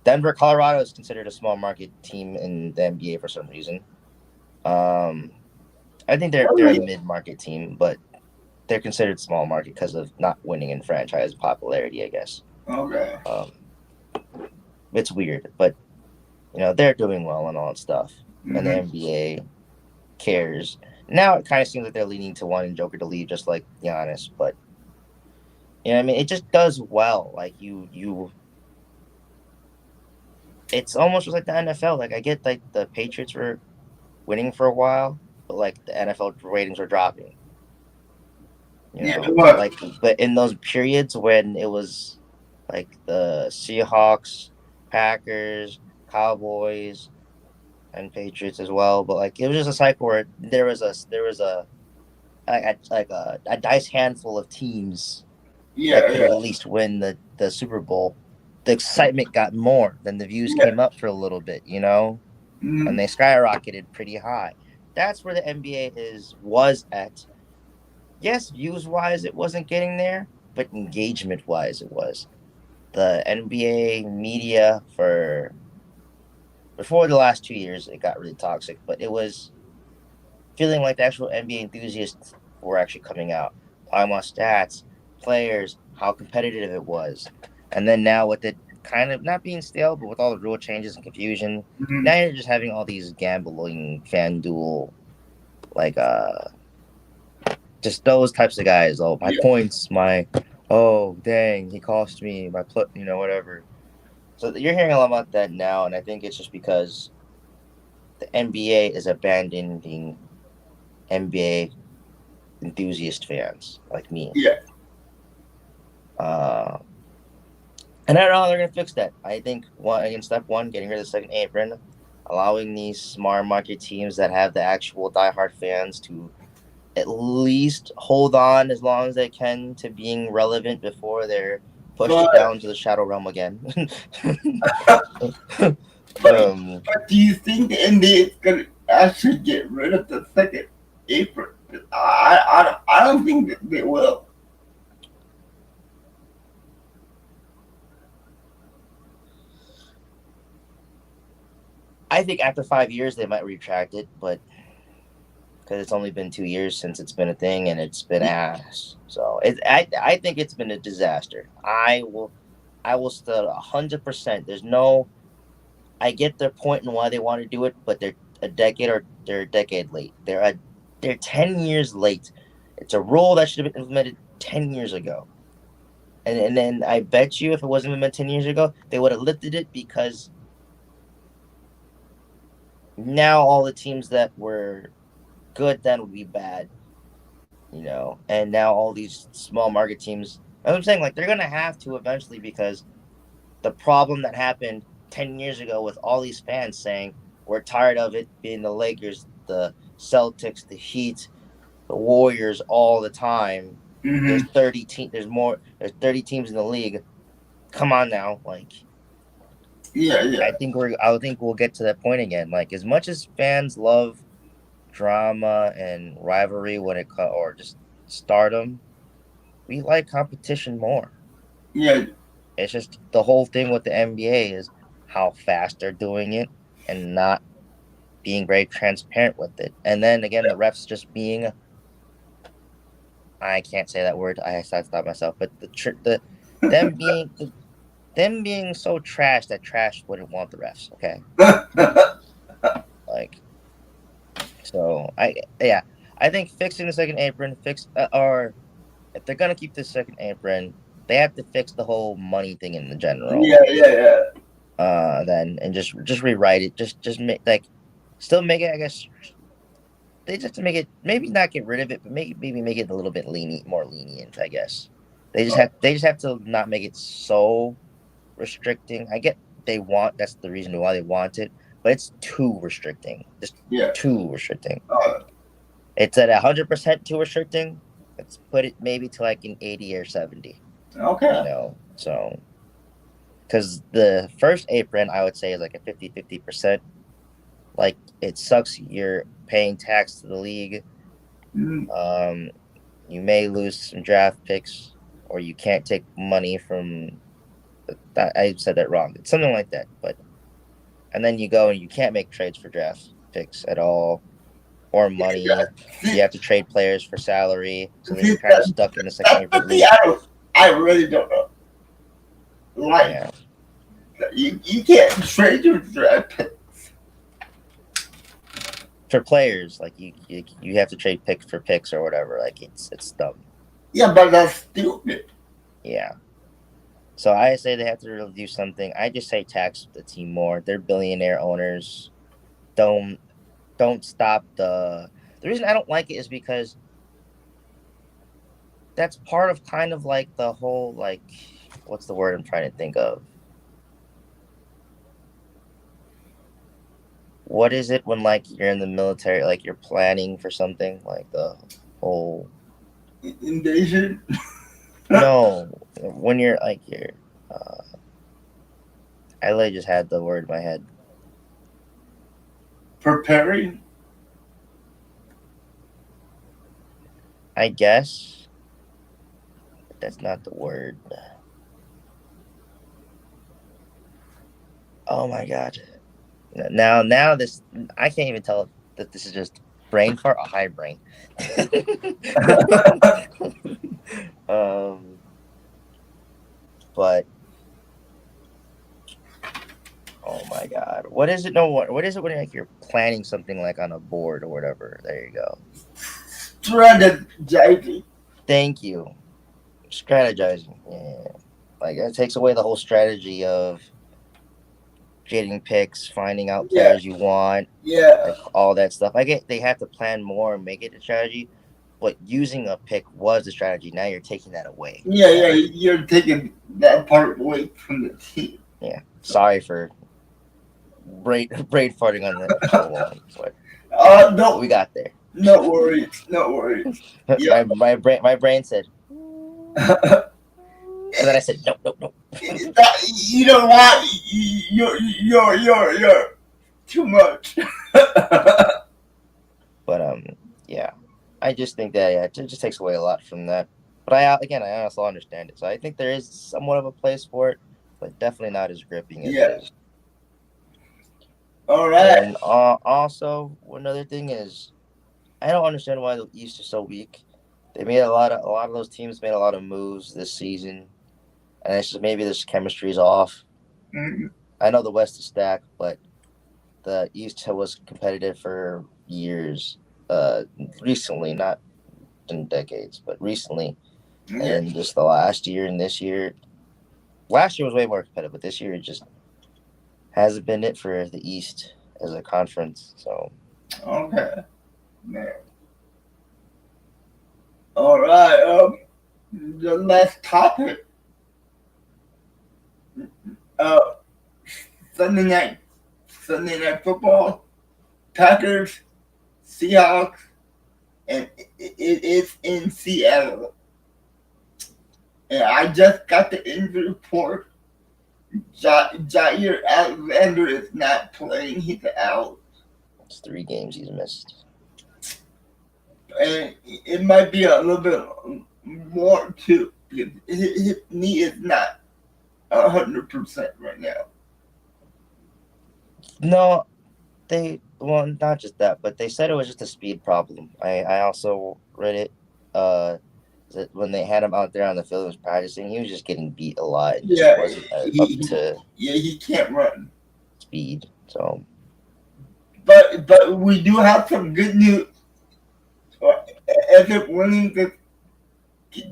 Denver, Colorado is considered a small market team in the NBA for some reason. Um, I think they're a Really? mid market team, but they're considered small market because of not winning in franchise popularity, I guess. Okay. Um, it's weird, but they're doing well and all that stuff, and the Mm-hmm. NBA cares. Now it kind of seems like they're leaning to wanting Joker to leave, just like Giannis. But what I mean, it just does well. Like it's almost just like the NFL. Like I get like the Patriots were winning for a while, but like the NFL ratings were dropping. Yeah. What? But in those periods when it was like the Seahawks, Packers, Cowboys, and Patriots as well. But like it was just a cycle where there was a dice handful of teams that Yeah. could at Yeah. least win the Super Bowl. The excitement got more, then the views Yeah. came up for a little bit, and Mm-hmm. they skyrocketed pretty high. That's where the NBA was at. Yes, views wise, it wasn't getting there, but engagement wise, it was. The NBA media for before the last 2 years, it got really toxic, but it was feeling like the actual NBA enthusiasts were actually coming out, talking about stats, players, how competitive it was, and then now with it kind of not being stale, but with all the rule changes and confusion, Mhm. now you're just having all these gambling FanDuel like just those types of guys. Oh, my Yeah. points, my oh dang, he cost me my whatever. So you're hearing a lot about that now, and I think it's just because the NBA is abandoning NBA enthusiast fans like me. Yeah. Uh, and I don't know how they're gonna fix that. I think one again, step one, getting rid of the second apron, allowing these smart market teams that have the actual diehard fans to at least hold on as long as they can to being relevant before they're pushed But down to the shadow realm again. but um, but do you think the NBA is gonna actually get rid of the second apron? I don't think that they will. I think after 5 years they might retract it, but because it's only been 2 years since it's been a thing and it's been ass. So I think it's been a disaster. I will still 100%. There's no. I get their point and why they want to do it, but they're a decade late. They're 10 years late. It's a rule that should have been implemented 10 years ago. And then I bet you if it wasn't implemented 10 years ago, they would have lifted it because now all the teams that were good then would be bad, and now all these small market teams. I'm saying like they're gonna have to eventually because the problem that happened 10 years ago with all these fans saying we're tired of it being the Lakers, the Celtics, the Heat, the Warriors all the time. Hmm. There's 30 teams in the league. Come on now, like Yeah, yeah, I think we'll get to that point again. Like as much as fans love drama and rivalry or just stardom, we like competition more. yeah, It's just the whole thing with the NBA is how fast they're doing it and not being very transparent with it. And then again, the refs just being I can't say that word. I have to stop myself. But them being them being so trash that trash wouldn't want the refs. Okay, like so I think fixing the second apron or if they're gonna keep the second apron, they have to fix the whole money thing in the general. yeah, yeah, Then and just rewrite it. Just make like still make it. I guess they just have to make it maybe not get rid of it, but maybe make it a little bit more lenient. I guess they just have to not make it so restricting. I get they want that's the reason why they want it, but it's too restricting. Just yeah. too restricting. Uh, It's at 100% too restricting. Let's put it maybe to like an 80 or 70. okay. So because the first apron I would say is like a 50-50%. Like it sucks. You're paying tax to the league. Mm, Um, you may lose some draft picks, or you can't take money from. I said that wrong. It's something like that. But and then you go and you can't make trades for draft picks at all, or yeah. money. See, You have to trade players for salary, so then see you're kind of stuck in the second that's the apron thing. loop. I really don't know. Like, Yeah, you can't trade your draft pick. for players, like you have to trade picks for picks or whatever. Like it's dumb. Yeah, but that's stupid. Yeah. So I say they have to really do something. I just say tax the team more. They're billionaire owners. Don't don't stop the reason I don't like it is because that's part of kind of like the whole like what's the word I'm trying to think of? What is it when like you're in the military, like you're planning for something, like the whole Invasion. no, when you're like you're I literally just had the word in my head. Preparing. I guess but that's not the word. Oh my god. Now this I can't even tell that this is just brain fart, a high brain. But oh my god, what is it? No, what is it when like you're planning something like on a board or whatever? There you go. Strategizing. Thank you. Strategizing. Yeah, like it takes away the whole strategy of getting picks, finding out Yeah, players you want, yeah, like all that stuff. I get they have to plan more and make it a strategy, but using a pick was the strategy. Now you're taking that away. yeah, So, yeah. You're taking that part away from the team. yeah. Sorry for brain farting on the show one, but we No, got there. no worries, no worries. Yeah. my brain said, and then I said, nope, nope, nope. You know what? You're too much. But yeah, I just think that it just takes away a lot from that. But I also understand it. So I think there is somewhat of a place for it, but definitely not as gripping as it Yeah. is. All right. And also another thing is I don't understand why the East is so weak. They made a lot of those teams made a lot of moves this season, and it's just maybe this chemistry is off. Mm, I know the West is stacked, but the East was competitive for years. Recently, not in decades, but recently, yeah. and just the last year and this year. Last year was way more competitive, but this year it just hasn't been it for the East as a conference. So Okay. Man. All right. The last topic. Uh, Sunday night. Sunday night football. Packers, Seahawks, and it is in Seattle. And I just got the injury report. Jair Alexander is not playing. He's out. it's 3 games he's missed. And it might be a little bit more too, because his knee is not 100% right now. No, not just that, but they said it was just a speed problem. I also read it. That when they had him out there on the field, he was practicing. He was just getting beat a lot and just Yeah, wasn't up to he can't run. speed. So But we do have some good news. As if winning is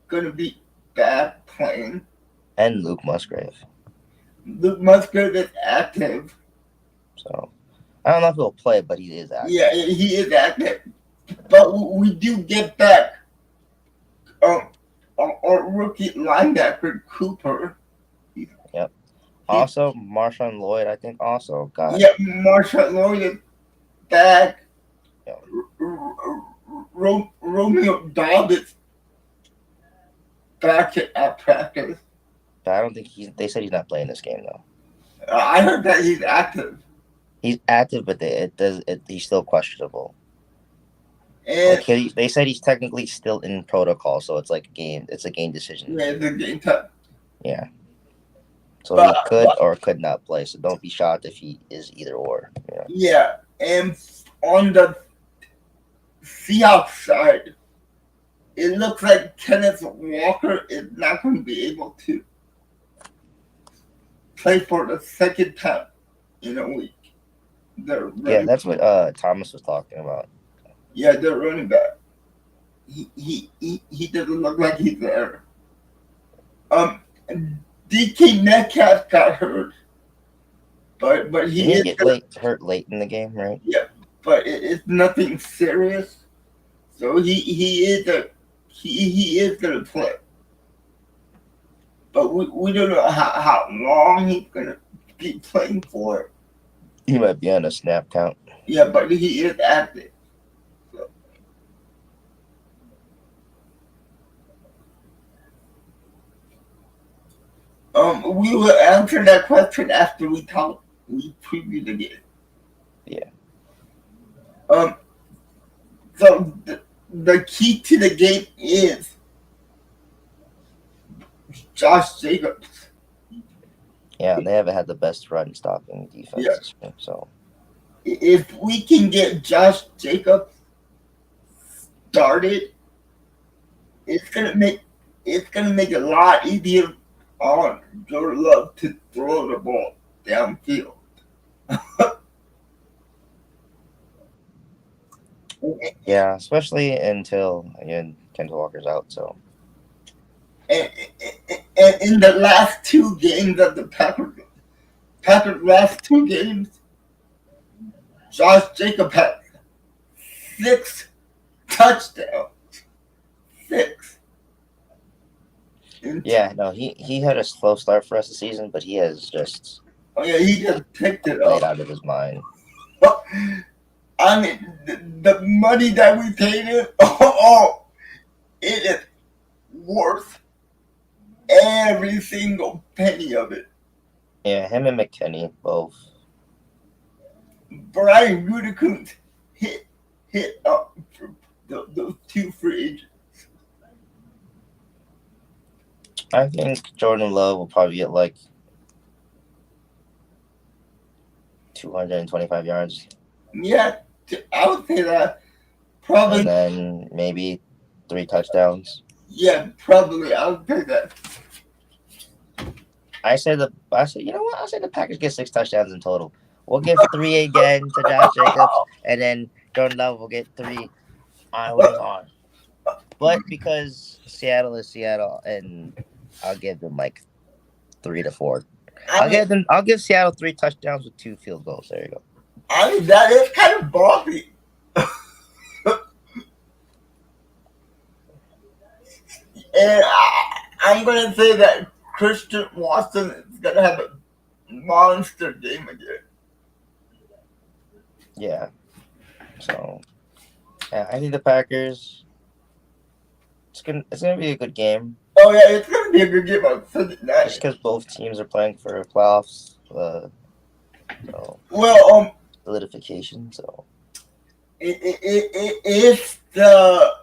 gonna be bad playing. and Luke Musgrave. Luke Musgrave is active. So I don't know if he'll play, but he is active. Yeah, he is active. But we do get back our rookie linebacker Cooper. Yep. Also, Marshawn Lloyd, I think, also got. Yeah, Marshall Lloyd is back. Yeah. Romeo Dobbs back at practice. I don't think they said he's not playing this game though. I heard that he's active. He's active, but he's still questionable. And Like they said he's technically still in protocol, so it's like a game. It's a game decision. yeah, the game time. Yeah. So he could or could not play. So don't be shocked if he is either or. You know? Yeah, and on the Seahawks side, it looks like Kenneth Walker is not going to be able to play for the second time in a week. Yeah, that's what Thomas was talking about. Yeah, they're running back. He doesn't look like he's there. DK Metcalf got hurt, but he Didn't is he get hurt late in the game, right? Yeah, but it's nothing serious. So he is gonna play. But we don't know how long he's gonna be playing for. He might be on a snap count. Yeah, but he is active. We will answer that question after we preview the game. Yeah. So the key to the game is Josh Jacobs. Yeah, and they haven't had the best run stopping defense. Yeah. So if we can get Josh Jacobs started, it's gonna make it a lot easier on Jordan Love to throw the ball downfield. Yeah, especially until again Kendall Walker's out. So And in the last two games of the Packers' last two games, Josh Jacobs had 6 touchdowns. 6. yeah, no, he had a slow start for us this season, but he has just Oh yeah, he just picked it played up. out of his mind. I mean, the money that we paid him, oh, it is worth every single penny of it. Yeah, him and McKinney both. Brian Gutekunst hit up for those 2 free agents. I think Jordan Love will probably get like 225 yards. Yeah, I would say that. Probably. And then maybe 3 touchdowns. Yeah, probably. I would say that. I said you know what? I said the Packers get 6 touchdowns in total. We'll give 3 again to Josh Jacobs, and then Jordan Love will get 3 on whoever's on. But because Seattle is Seattle, and I'll give them like 3 to 4. I'll give Seattle 3 touchdowns with 2 field goals. There you go. I mean, that is kind of ballsy. And I'm going to say that Christian Watson is going to have a monster game again. Yeah. So, yeah, I think the Packers. It's gonna be a good game. Oh yeah, it's going to be a good game on Sunday night. Just because both teams are playing for playoffs. So Well, solidification. So if the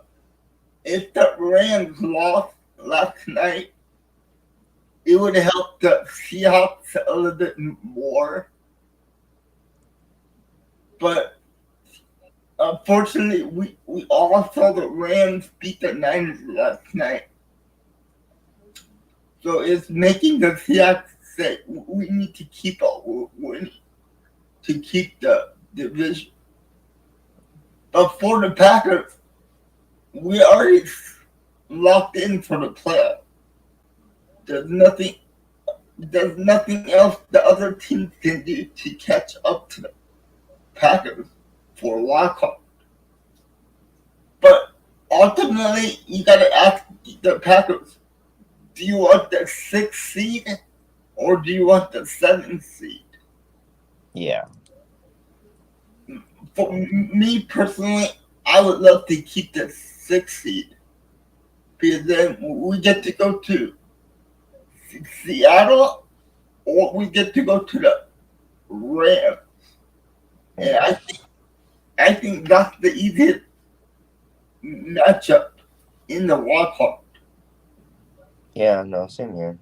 Rams lost last night, it would have helped the Seahawks a little bit more. But unfortunately, we all saw the Rams beat the Niners last night. So it's making the Seahawks say we need to keep up winning to keep the division. But for the Packers, we already locked in for the playoff. There's nothing else the other teams can do to catch up to the Packers for a wild card. But ultimately, you gotta ask the Packers: do you want the 6th seed or do you want the 7th seed? yeah. For me personally, I would love to keep the 6th seed because then we get to go to Seattle or we get to go to the Rams. And I think that's the easiest matchup in the wild card. Yeah, no, same here.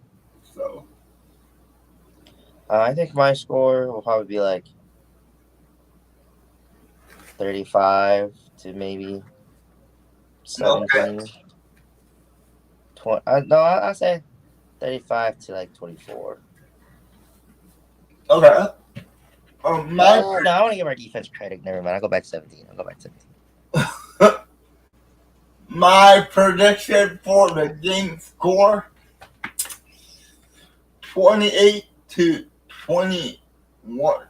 So I think my score will probably be like 35 to maybe 17. Okay. 20, I'll say 35 to like 24. Okay. No, I want to give our defense credit. Never mind. I'll go back to 17. My prediction for the game score 28 to 21.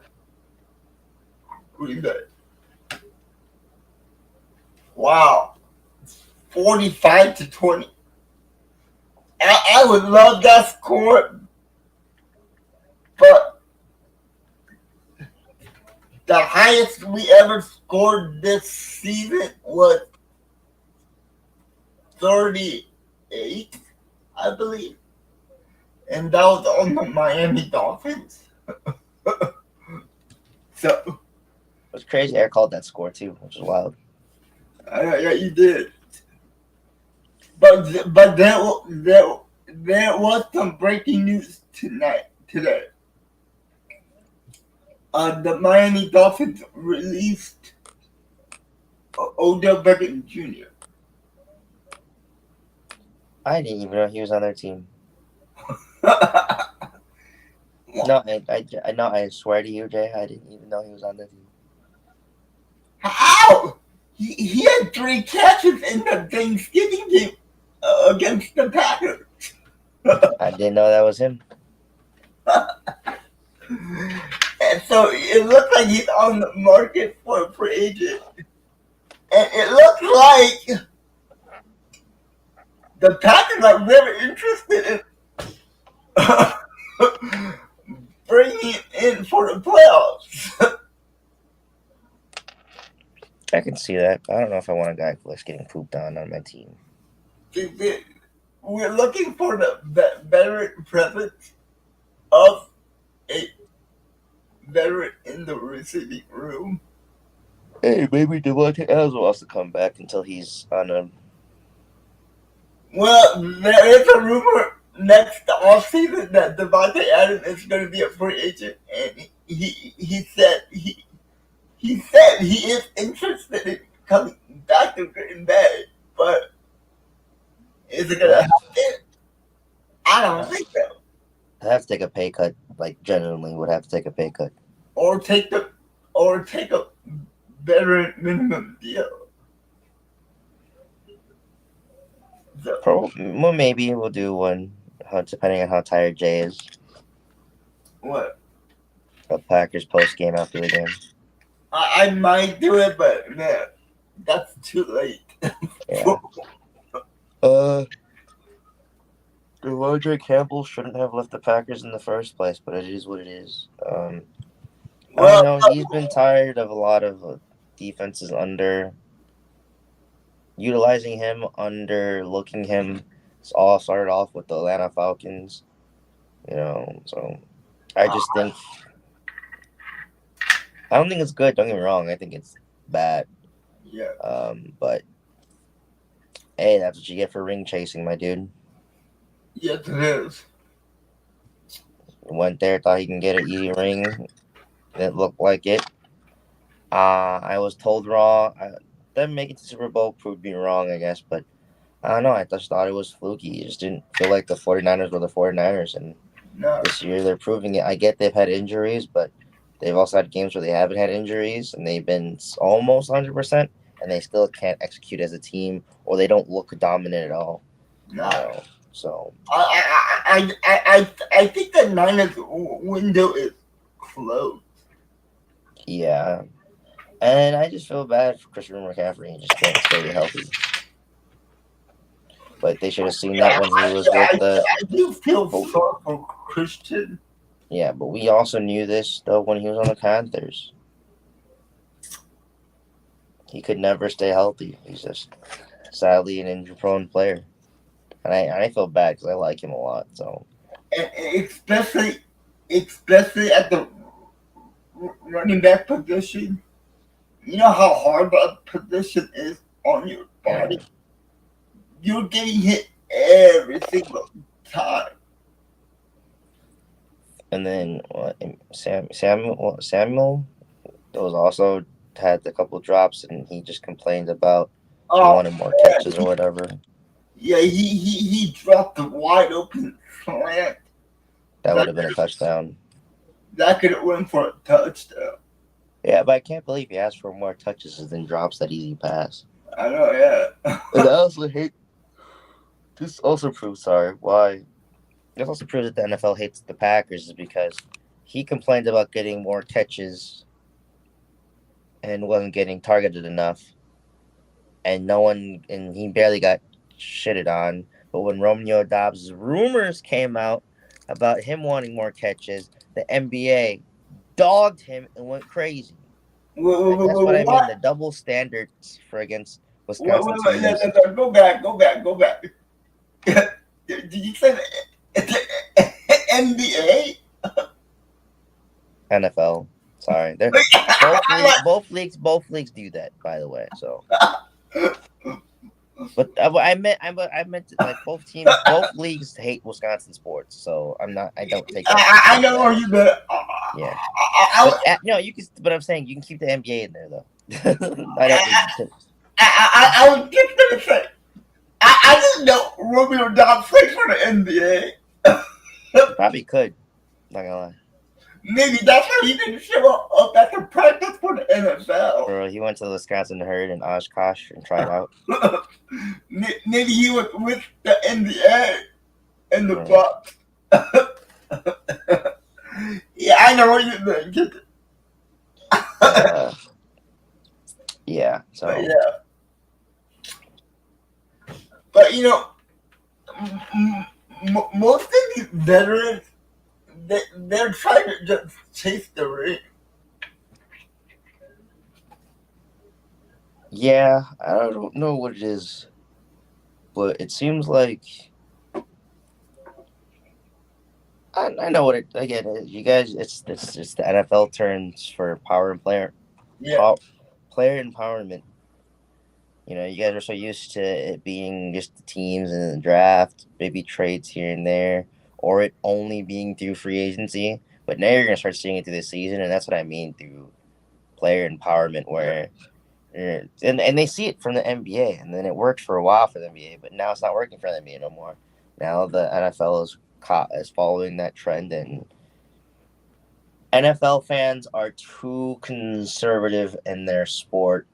Green Bay. Wow. 45 to 20. I would love that score, but the highest we ever scored this season was 38, I believe. And that was on the Miami Dolphins. So It's crazy. I called that score too, which is wild. yeah, you did. But there was some breaking news today. The Miami Dolphins released Odell Beckham Jr. I didn't even know he was on their team. No, I swear to you, Jay, I didn't even know he was on their team. How? He had 3 catches in the Thanksgiving game against the Packers. I didn't know that was him. And so it looks like he's on the market for a free agent. And it looks like the Packers are very interested in bringing him in for the playoffs. I can see that. I don't know if I want a guy that's getting pooped on my team. We're looking for the veteran presence of a veteran in the receiving room. Hey, maybe Devontae Adams wants to come back until he's on a. Well, there is a rumor next offseason that Devontae Adams is going to be a free agent, and he said he is interested in coming back to Green Bay, but is it going to happen? I don't think so. I have to take a pay cut. Like, genuinely would have to take a pay cut. Or take a veteran minimum deal. So, Well, maybe we'll do one, depending on how tired Jay is. what? A Packers post game after the game. I might do it, but man, that's too late. Yeah. Roger Campbell shouldn't have left the Packers in the first place, but it is what it is. I don't know. He's been tired of a lot of defenses utilizing him, underlooking him. It's all started off with the Atlanta Falcons, so I just think I don't think it's good. Don't get me wrong. I think it's bad. Yeah. But hey, that's what you get for ring chasing, my dude. Yes, it is. Went there, thought he can get an easy ring. Didn't look like it. I was told wrong. Them making it to Super Bowl proved me wrong, I guess. But I don't know. I just thought it was fluky. It just didn't feel like the 49ers were the 49ers. And this year they're proving it. I get they've had injuries, but they've also had games where they haven't had injuries. And they've been almost 100%. And they still can't execute as a team. Or they don't look dominant at all. No. So I think the Niners window is closed. Yeah. And I just feel bad for Christian McCaffrey. He just can't stay healthy. But they should have seen that when he was with the. I do feel sorry for Christian. Yeah, but we also knew this though when he was on the Panthers. He could never stay healthy. He's just sadly an injury-prone player, and I feel bad because I like him a lot. So, and especially at the running back position. You know how hard that position is on your body. Yeah. You're getting hit every single time. And then Samuel was also had a couple drops, and he just complained about he wanted more catches or whatever. Yeah, he dropped the wide open slant. That would have been a touchdown. That could have went for a touchdown. Yeah, but I can't believe he asked for more touches than drops that easy pass. I know, yeah. And I also hate. This also proves, why. This also proves that the NFL hates the Packers is because he complained about getting more catches and wasn't getting targeted enough, and he barely got shitted on. But when Romeo Dobbs' rumors came out about him wanting more catches, the NBA dogged him and went crazy. And that's what I mean. The double standards for against Wisconsin teams. Go back. Did you say NBA? NFL. Sorry, both leagues do that. By the way, so. But I meant like both leagues hate Wisconsin sports, so I don't take. I know where you been. Yeah. I, But no, you can. But I'm saying you can keep the NBA in there though. I don't. I was just gonna say, I didn't know Romeo Dobbs played for the NBA. You probably could. Not gonna lie. Maybe that's why he didn't show up at the practice for the NFL. Bro, he went to the Wisconsin Herd in Oshkosh and tried out. Maybe he was with the NBA and the Bro. Bucks. Yeah, I know what you're thinking. Yeah. So. But yeah. But you know, most of these veterans, they're trying to just chase the ring. Yeah, I don't know what it is, but it seems like I know what it. I get it. You guys, it's just the NFL terms for power and Yeah. player empowerment. You know, you guys are so used to it being just the teams and the draft, maybe trades here and there, or it only being through free agency. But now you're gonna start seeing it through the season, and that's what I mean through player empowerment, where and they see it from the NBA, and then it worked for a while for the NBA, but now it's not working for the NBA no more. Now the NFL is following that trend, and NFL fans are too conservative in their sport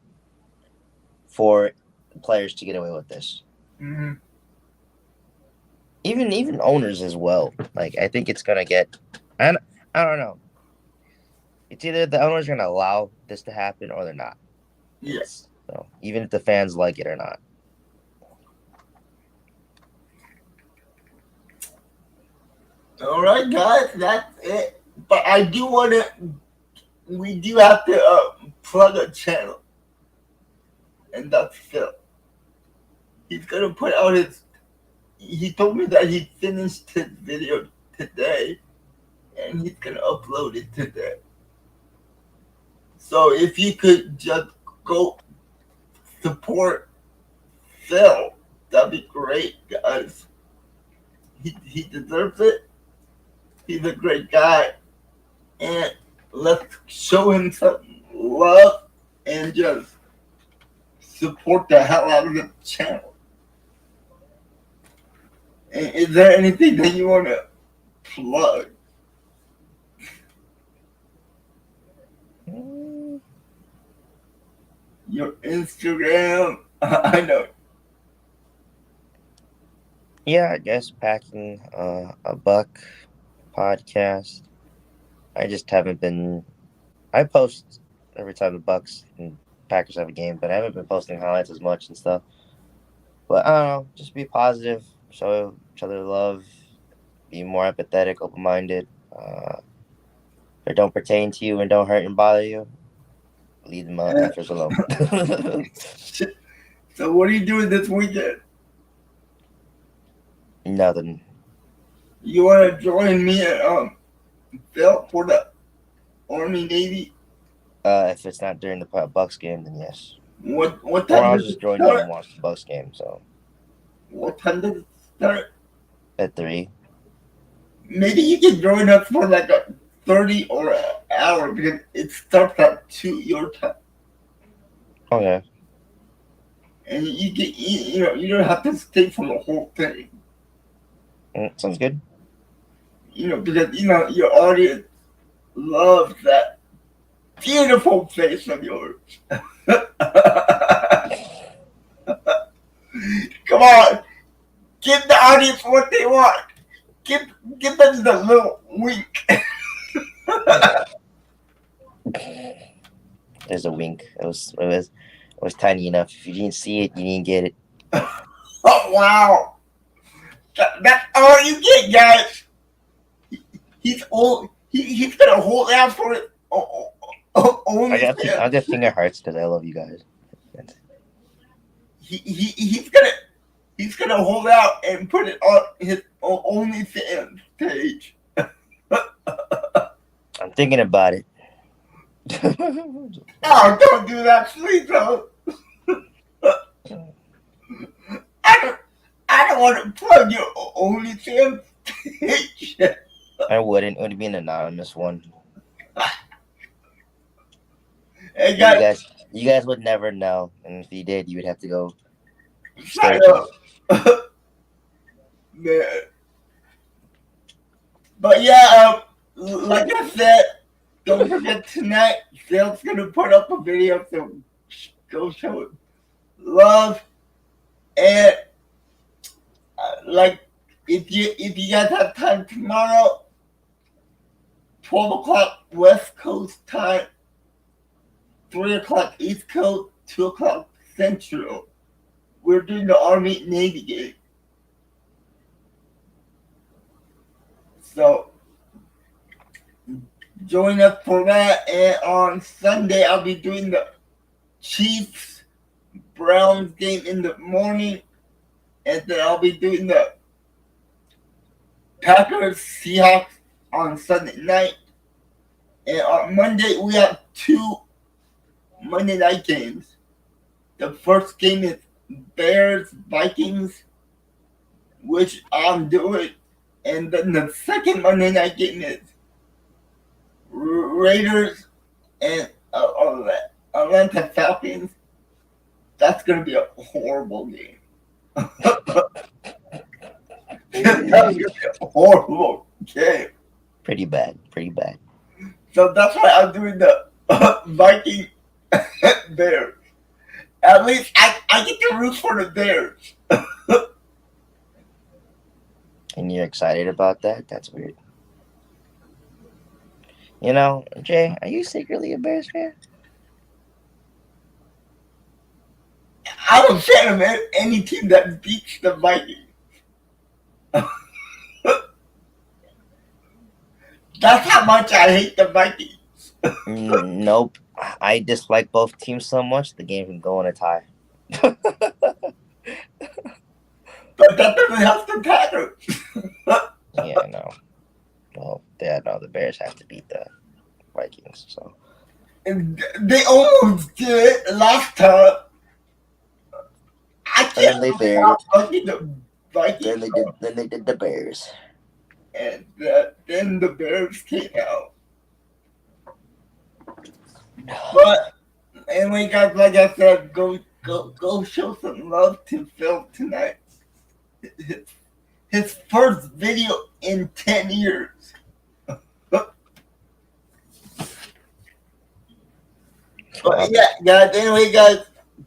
for players to get away with this. Mm-hmm. Even owners as well. Like I think it's gonna get, and I don't know. It's either the owners are gonna allow this to happen or they're not. Yes. So even if the fans like it or not. All right, guys, that's it. But I do want to. We do have to plug a channel, and that's Phil. He's gonna put out his. He told me that he finished his video today, and he's gonna upload it today. So if you could just go support Phil, that'd be great, guys. He deserves it. He's a great guy, and let's show him some love and just support the hell out of the channel. And is there anything that you want to plug? Your Instagram? I know. Yeah, I guess packing a buck podcast. I just haven't been. I post every time the Bucks and Packers have a game, but I haven't been posting highlights as much and stuff. But I don't know, just be positive, show each other love, be more empathetic, open-minded. If they don't pertain to you and don't hurt and bother you, leave them after alone. So what are you doing this weekend? Nothing. You want to join me at Phil for the Army Navy? If it's not during the Bucks game, then yes. What Or time I'll does just it join you start? and watch the Bucks game. So What time does it start? at 3. Maybe you can join us for like a 30 or an hour because it starts at 2 your time. Okay. And you get you don't have to stay for the whole thing. Sounds good. Because your audience loves that beautiful face of yours. Come on, give the audience what they want. Give them the little wink. There's a wink. It was tiny enough. If you didn't see it, you didn't get it. Oh wow, that's all you get, guys. He's old. He's gonna hold out for it. Only I got finger hearts because I love you guys. He's gonna hold out and put it on his OnlyFans page. I'm thinking about it. Oh, don't do that, please, though. I don't want to plug your OnlyFans page. I wouldn't. It would be an anonymous one. Hey You guys, guys would never know, and if you did, you would have to go shut search it. up. Man. But yeah, like I said, don't forget tonight, Phil's gonna put up a video, so go show it love. And like, if you guys have time tomorrow, 12 o'clock West Coast time, 3 o'clock East Coast, 2 o'clock Central, we're doing the Army Navy game. So join us for that. And on Sunday, I'll be doing the Chiefs Browns game in the morning, and then I'll be doing the Packers Seahawks on Sunday night. And on Monday, we have 2 Monday night games. The first game is Bears Vikings, which I'm doing, and then the second Monday night game is Raiders and Atlanta Falcons. That's gonna be a horrible game. That's gonna be a horrible game. Pretty bad. So that's why I'm doing the Viking Bears. At least I get to root for the Bears. And you're excited about that? That's weird. You know, Jay, are you secretly a Bears fan? I'm a fan of any team that beats the Vikings. That's how much I hate the Vikings. Nope. I dislike both teams so much the game can go in a tie. But that doesn't help the Packers. Yeah, no. Well, yeah, no, the Bears have to beat the Vikings. So And they almost did it last time. I and then can't they believe buried how it. lucky the Vikings Then they did the Bears. and then the Bears came out. But anyway, guys, like I said, go show some love to Phil tonight. His first video in 10 years. But yeah, guys. Anyway, guys,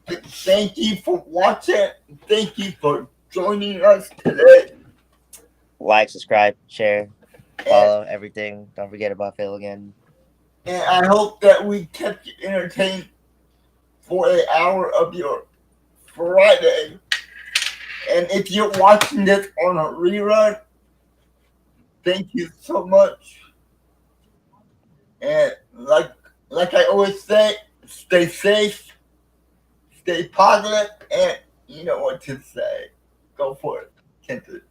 thank you for watching. Thank you for joining us today. Like, subscribe, share, follow everything. Don't forget about Phil again. And I hope that we kept you entertained for an hour of your Friday. And if you're watching this on a rerun, thank you so much. And like I always say, stay safe, stay positive, and you know what to say. Go for it. Can't do it.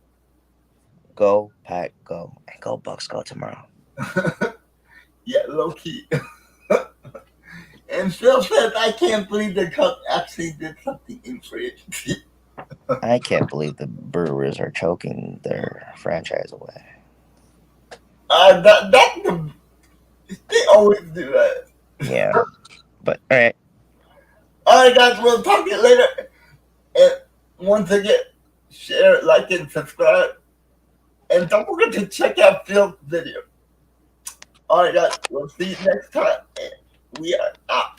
Go, Pack, go. And go, Bucks, go tomorrow. Yeah, low key. And Phil says, I can't believe the Cubs actually did something in free agency. I can't believe the Brewers are choking their franchise away. They always do that. Yeah. But, all right. All right, guys, we'll talk to you later. And once again, share, like, and subscribe. And don't forget to check out Phil's video. All right, guys, we'll see you next time. And we are out.